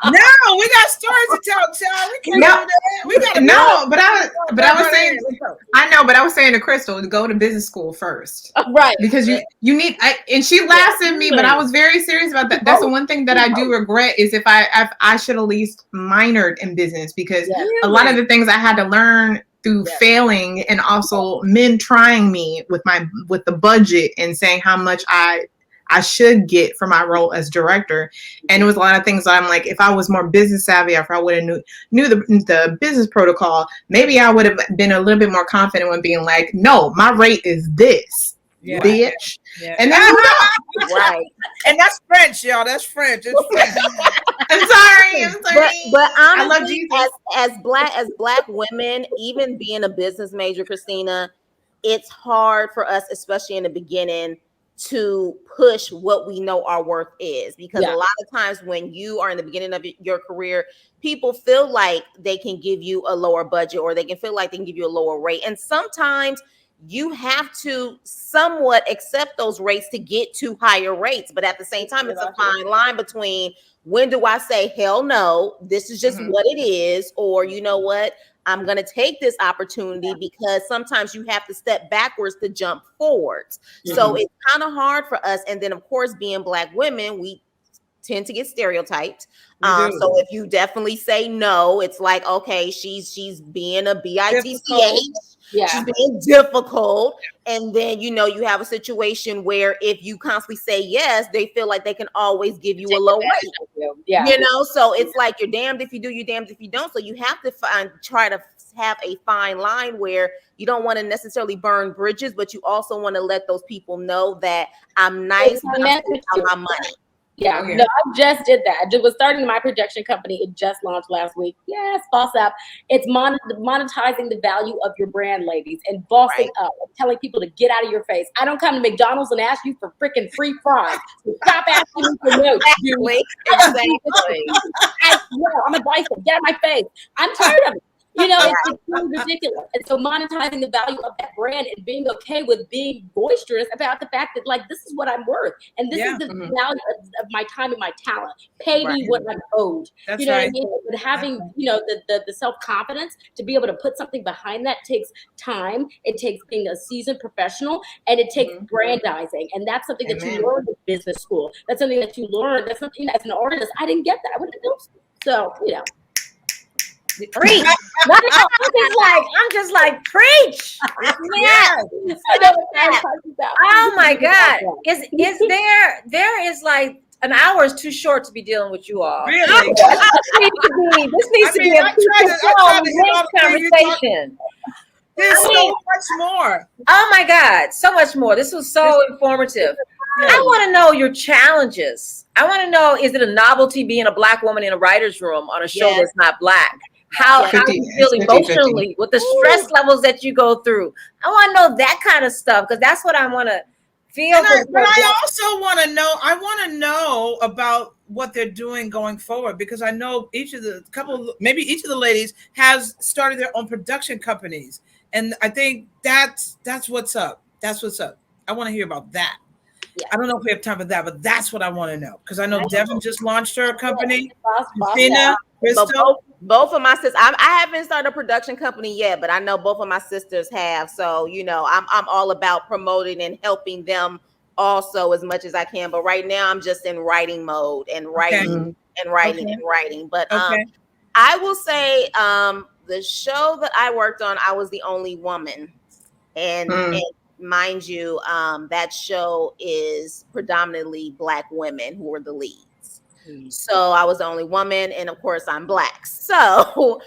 B: No, we got stories to tell, child. We can't do that. We got
D: I was saying to Krystal to go to business school first.
E: Right.
D: Because you need, and she laughs at me, but I was very serious about that. That's the one thing that I do regret is if I should at least minored in business, because a lot of the things I had to learn through failing, and also men trying me with the budget and saying how much I I should get for my role as director. And it was a lot of things that I'm like, if I was more business savvy, if I would have knew the business protocol, maybe I would have been a little bit more confident when being like, no, my rate is this, bitch.
B: Yeah.
D: And then
C: Right.
B: And that's French, y'all. That's French. It's French.
D: I'm sorry.
C: But
D: I love
C: honestly,
D: Jesus.
C: as black women, even being a business major, Kristina, it's hard for us, especially in the beginning, to push what we know our worth is, because a lot of times when you are in the beginning of your career, people feel like they can give you a lower budget, or they can feel like they can give you a lower rate, and sometimes you have to somewhat accept those rates to get to higher rates. But at the same time, it's a fine line between, when do I say, hell no, this is just what it is, or you know what, I'm going to take this opportunity, because sometimes you have to step backwards to jump forwards. So it's kind of hard for us. And then, of course, being Black women, we tend to get stereotyped. So if you definitely say no, it's like, okay, she's being a bitch. She's being difficult. And then, you have a situation where if you constantly say yes, they feel like they can always give you a low rate. So it's like, you're damned if you do, you're damned if you don't. So you have to try to have a fine line where you don't want to necessarily burn bridges, but you also want to let those people know that I'm nice, but I'm my money.
E: Yeah, no, I just did that. I was starting my production company. It just launched last week. Yes, boss up. It's monetizing the value of your brand, ladies, and bossing up, telling people to get out of your face. I don't come to McDonald's and ask you for freaking free fries. So stop asking me for notes.
C: Exactly.
E: I'm a bison. Get out of my face. I'm tired of it. It's really ridiculous. And so monetizing the value of that brand and being okay with being boisterous about the fact that, like, this is what I'm worth. And this is the value of my time and my talent. Pay me what I'm owed.
B: That's
E: what I mean? But having, the self-confidence to be able to put something behind that takes time. It takes being a seasoned professional, and it takes brandizing. And that's something that you learn in business school. That's something that you learn. That's something, as an artist, I didn't get that. I went to film school. So,
A: Preach. I'm just like preach.
B: Yes.
A: Oh my God. There is like an hour is too short to be dealing with you all.
B: Really?
A: This needs to be a conversation.
B: There's so much more.
A: Oh my God, so much more. This was so informative. I want to know your challenges. I want to know, is it a novelty being a Black woman in a writer's room on a show that's not Black? How you feel emotionally with the stress levels that you go through. I want to know that kind of stuff, because that's what I want to feel.
B: But I also want to know about what they're doing going forward, because I know each of the ladies has started their own production companies. And I think that's what's up. That's what's up. I want to hear about that. Yeah. I don't know if we have time for that, but that's what I want to know, because I know Devan just launched her company. Kristina, Krystal.
C: Both of my sisters. I haven't started a production company yet, but I know both of my sisters have. So I'm all about promoting and helping them also as much as I can. But right now, I'm just in writing mode and writing and writing and writing. But I will say, the show that I worked on, I was the only woman, and mind you, that show is predominantly Black women who are the leads. So I was the only woman, and of course I'm Black. So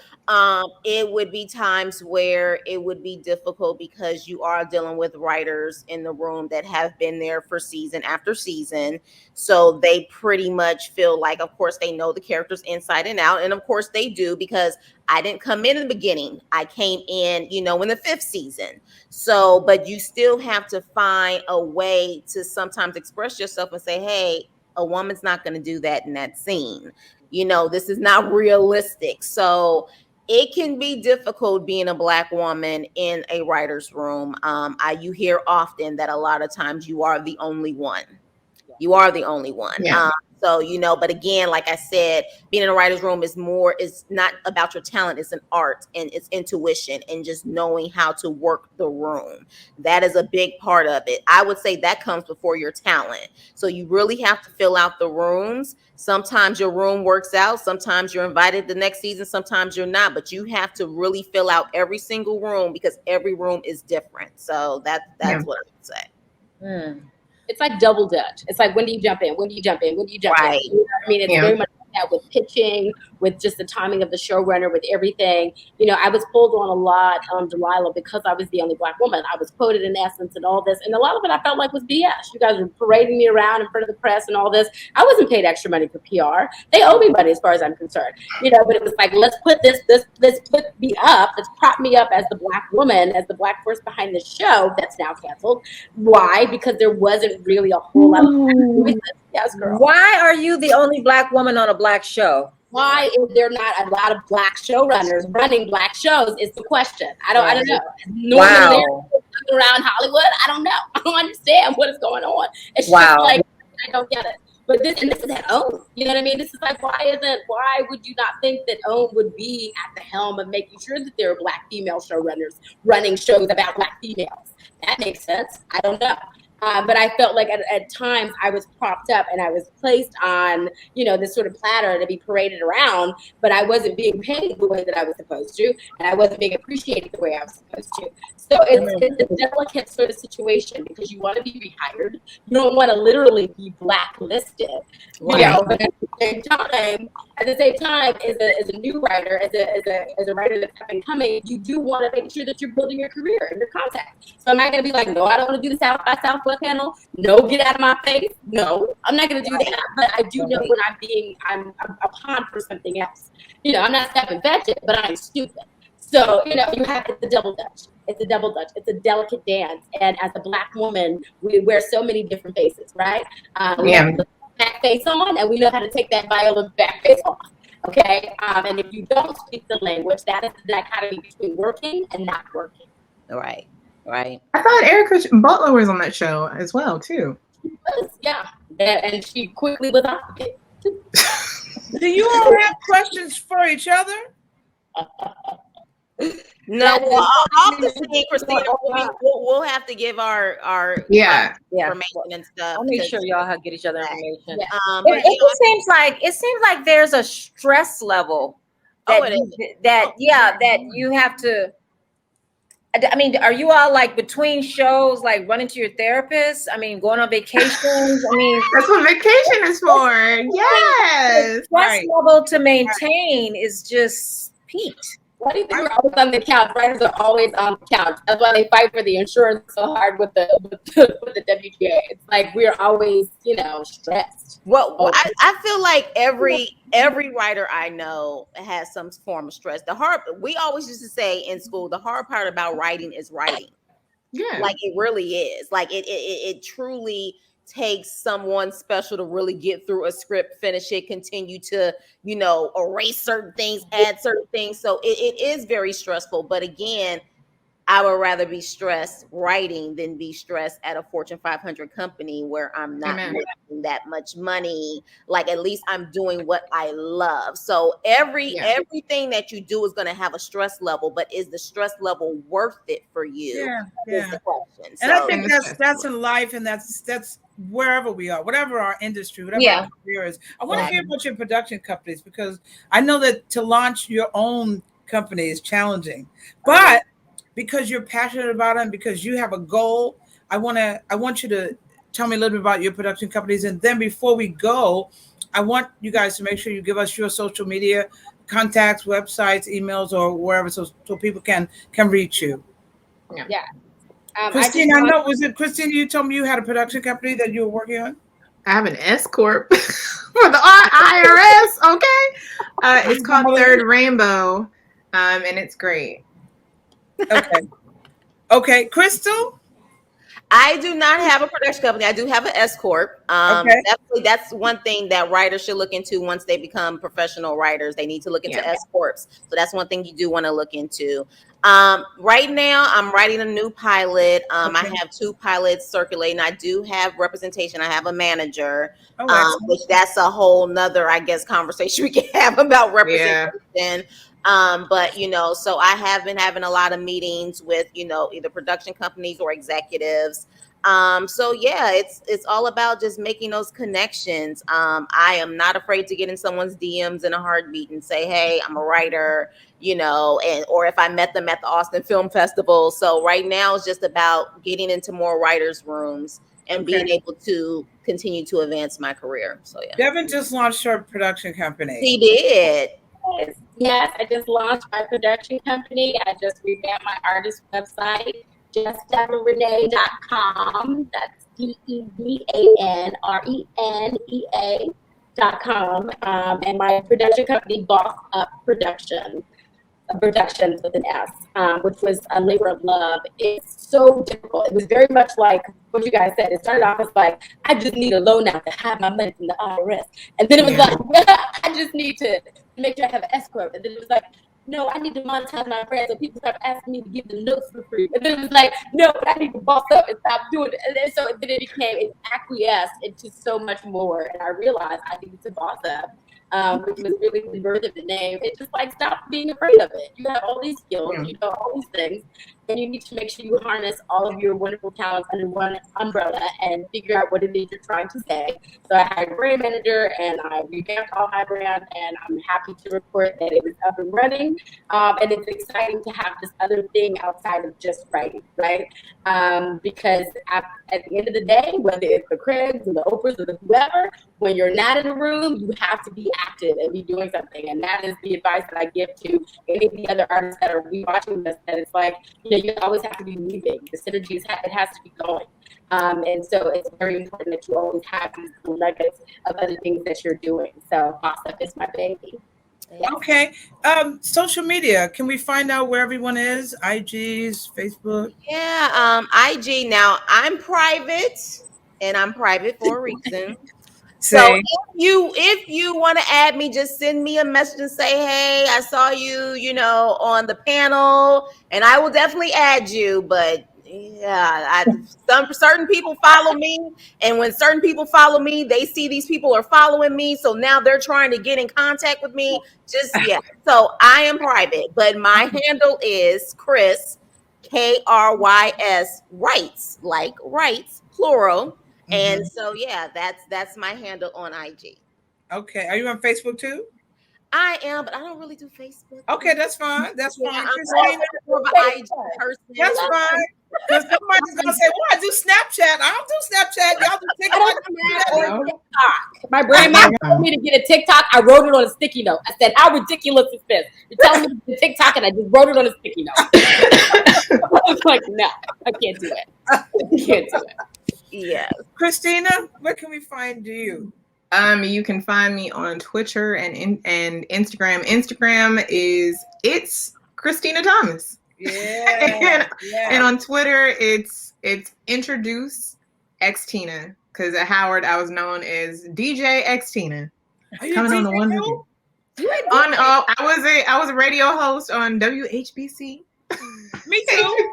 C: it would be times where it would be difficult, because you are dealing with writers in the room that have been there for season after season. So they pretty much feel like, of course, they know the characters inside and out. And of course they do, because I didn't come in the beginning. I came in, in the 5th season. So, but you still have to find a way to sometimes express yourself and say, hey, a woman's not going to do that in that scene. This is not realistic. So it can be difficult being a Black woman in a writer's room. You hear often that a lot of times you are the only one. You are the only one. Yeah. But again, like I said, being in a writer's room is not about your talent. It's an art, and it's intuition and just knowing how to work the room. That is a big part of it. I would say that comes before your talent. So you really have to fill out the rooms. Sometimes your room works out. Sometimes you're invited the next season. Sometimes you're not, but you have to really fill out every single room, because every room is different. So that's what I would say.
E: it's like double dutch. It's like, when do you jump in? When do you jump in? When do you jump
C: Right.
E: in? You know what I mean? It's very much like that with pitching, with just the timing of the showrunner, with everything. You know, I was pulled on a lot on Delilah because I was the only Black woman. I was quoted in Essence and all this, and a lot of it I felt like was BS. You guys were parading me around in front of the press and all this. I wasn't paid extra money for PR. They owe me money as far as I'm concerned. You know, but it was like, let's put me up, let's prop me up as the Black woman, as the Black force behind the show that's now canceled. Why? Because there wasn't really a whole lot of voices. Yes, girl.
A: Why are you the only Black woman on a Black show?
E: Why is there not a lot of Black showrunners running Black shows is the question. I don't know. Normally around Hollywood, I don't know. I don't understand what is going on. It's just like, I don't get it. But this is at OWN. You know what I mean? This is like, why would you not think that OWN would be at the helm of making sure that there are Black female showrunners running shows about Black females? That makes sense. I don't know. But I felt like at times I was propped up and I was placed on, you know, this sort of platter to be paraded around, but I wasn't being paid the way that I was supposed to, and I wasn't being appreciated the way I was supposed to. So it's a delicate sort of situation because you want to be rehired. You don't want to literally be blacklisted, you know, but at the same time, as a new writer, as a writer that's up and coming, you do want to make sure that you're building your career and your contact. So am I going to be like, no, I don't want to do the South by Southwest panel? No, get out of my face. No, I'm not going to do that. But I do know when I'm a pawn for something else. You know, I'm not stepping fetching, but I'm stupid. So, you know, it's a double dutch. It's a double dutch. It's a delicate dance. And as a Black woman, we wear so many different faces, right? We have the back face on, and we know how to take that violet back face off. Okay? And if you don't speak the language, that is the dichotomy between working and not working.
C: Right.
D: I thought Erica Butler was on that show as well, too.
E: She was, yeah. And she quickly was off of it.
B: Do you all have questions for each other?
C: No, well, I'll have to see, Kristina. We'll have to give our information and stuff.
A: I'll make sure y'all get each other information.
C: Yeah.
A: It seems like there's a stress level that you have to. I mean, are you all like between shows, like running to your therapist? I mean, going on vacations? I mean,
D: that's what vacation is for. Yes.
A: The stress level to maintain is just peaked.
E: Why do you think we're always on the couch? Writers are always on the couch. That's why they fight for the insurance so hard with the WGA. It's like we're always, you know, stressed.
C: Well, I feel like every writer I know has some form of stress. We always used to say in school, the hard part about writing is writing. Yeah, like it really is. Like it truly takes someone special to really get through a script, finish it, continue to, you know, erase certain things, add certain things. So it is very stressful. But again, I would rather be stressed writing than be stressed at a Fortune 500 company where I'm not making that much money. Like, at least I'm doing what I love. So everything that you do is going to have a stress level, but is the stress level worth it for you? Is the question.
B: And I think that's in life, and that's wherever we are, whatever our industry, whatever our career is. I want to hear about your production companies, because I know that to launch your own company is challenging, but because you're passionate about it and because you have a goal, I want you to tell me a little bit about your production companies. And then before we go, I want you guys to make sure you give us your social media contacts, websites, emails, or wherever, so people can reach you.
E: Yeah.
B: Kristina, I know, was it Kristina, you told me you had a production company that you were working on?
D: I have an S Corp for the IRS, okay? It's called Third Rainbow, and it's great.
B: Okay, Krystal?
C: I do not have a production company. I do have an S Corp. That's one thing that writers should look into once they become professional writers. They need to look into S Corps. So that's one thing you do want to look into. Right now, I'm writing a new pilot. I have 2 pilots circulating. I do have representation. I have a manager, which that's a whole nother, I guess, conversation we can have about representation. But, you know, so I have been having a lot of meetings with, you know, either production companies or executives. So yeah, it's all about just making those connections. I am not afraid to get in someone's DMs in a heartbeat and say, hey, I'm a writer, you know, or if I met them at the Austin Film Festival. So right now it's just about getting into more writers' rooms and being able to continue to advance my career. So yeah.
B: Devan just launched her production company.
C: He did.
E: Yes, I just launched my production company. I just revamped my artist website, justdevanrenea.com. That's DevanRenea.com. And my production company, Boss Up Productions with an S, which was a labor of love. It's so difficult. It was very much like what you guys said. It started off as like, I just need a loan now to have my money from the IRS. And then it was like, I just need to make sure I have an escrow. And then it was like, no, I need to monetize my brand. So people start asking me to give them notes for free. And then it was like, no, I need to boss up and stop doing it. And then so then it acquiesced into so much more. And I realized I needed to boss up. Which was really the birth of the name. It's just like, stop being afraid of it. You have all these skills, you know all these things, and you need to make sure you harness all of your wonderful talents under one umbrella and figure out what it is you're trying to say. So I hired a brand manager, and I revamped all my brand, and I'm happy to report that it is up and running. And it's exciting to have this other thing outside of just writing, right? Because at the end of the day, whether it's the Craigs or the Oprahs or the whoever, when you're not in the room, you have to be active and be doing something. And that is the advice that I give to any of the other artists that are rewatching this, that it's like, you know, you always have to be moving. The synergies, it has to be going. And so it's very important that you always have these nuggets of other things that you're doing. So Boss Up is my baby.
B: Yeah. Okay. Social media. Can we find out where everyone is? IGs, Facebook?
C: Yeah. IG. Now I'm private, and I'm private for a reason. So if you want to add me, just send me a message and say, hey, I saw you, you know, on the panel, and I will definitely add you. But yeah, certain people follow me, and when certain people follow me, they see these people are following me, so now they're trying to get in contact with me. So I am private, but my handle is Krys, KRYS, Writes, like rights, plural. And so yeah, that's my handle on IG.
B: Okay, are you on Facebook too?
C: I am, but I don't really do Facebook.
B: Okay, that's fine. That's fine.
C: I'm more of an IG person.
B: That's fine. Because somebody's gonna say, "Well, I do Snapchat." I don't do Snapchat. Y'all do
E: TikTok. My brand manager told me to get a TikTok. I wrote it on a sticky note. I said, "How ridiculous is this? You're telling me to do TikTok, and I just wrote it on a sticky note." I was like, "No, I can't do it. I can't do it."
C: Yeah.
B: Kristina, where can we find you?
D: You can find me on Twitter and Instagram. Instagram it's Kristina Thomas.
B: Yeah.
D: And on Twitter it's Introduce X Tina, because at Howard I was known as DJ X Tina. Coming on the one. I was a radio host on WHBC.
B: Me too.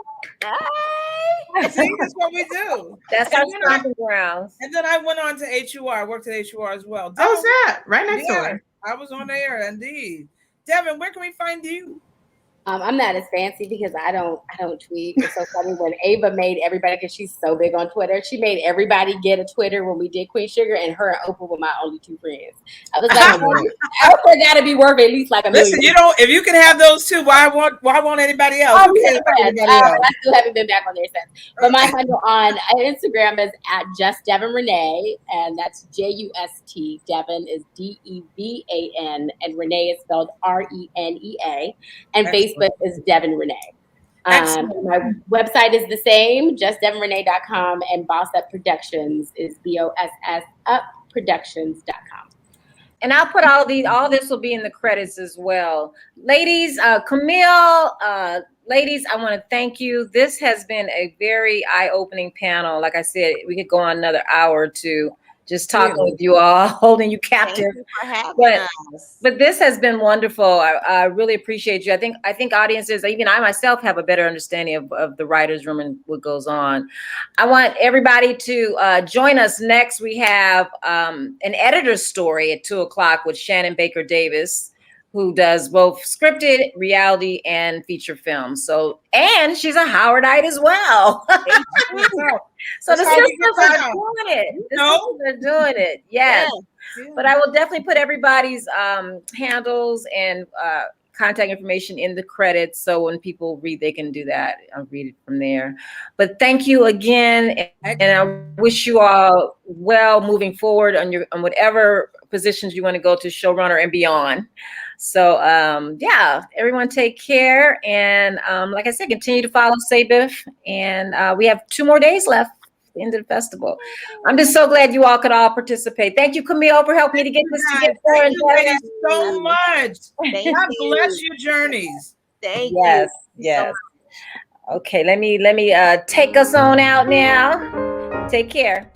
B: See, that's what we do.
A: That's our stomping grounds.
B: And then I went on to HUR. I worked at HUR as well.
D: Oh, what's that? Right next door.
B: I was on air, indeed. Devan, where can we find you?
E: I'm not as fancy because I don't tweet. It's so funny when Ava made everybody, because she's so big on Twitter, she made everybody get a Twitter when we did Queen Sugar, and her and Oprah were my only two friends. I was like, Oprah got to be worth at least like $1 million.
B: Listen, if you can have those two, why won't anybody else?
E: I still haven't been back on there since. But my handle on Instagram is at Just Devan Renee, and that's JUST. Devan is DEVAN, and Renee is spelled RENEA, and Facebook is Devan Renee. My website is the same, justdevanrenea.com, and Boss Up Productions is BOSSUpproductions.com.
A: And I'll put all this will be in the credits as well. Ladies, Camille, ladies, I want to thank you. This has been a very eye-opening panel. Like I said, we could go on another hour or two just talking with you all, holding you captive.
C: Thank you for having us.
A: But this has been wonderful. I really appreciate you. I think audiences, even I myself, have a better understanding of the writer's room and what goes on. I want everybody to join us next. We have an editor's story at 2:00 with Shannon Baker Davis, who does both scripted, reality, and feature films. And she's a Howardite as well. So the sisters are doing it. They're doing it. Yes. Yeah. But I will definitely put everybody's handles and contact information in the credits, so when people read, they can do that. I'll read it from there. But thank you again, and I wish you all well moving forward on whatever positions you want to go to, showrunner and beyond. So yeah, everyone take care, and like I said, continue to follow SABIFF, and we have 2 more days left at the end of the festival. I'm just so glad you all could all participate. Thank you, Camille, for helping me to get this together.
B: Thank you ladies so much.
C: Thank
B: God
C: you.
B: bless your journeys.
C: Thank
A: Yes,
C: you.
A: yes. Okay, let me take us on out now. Take care.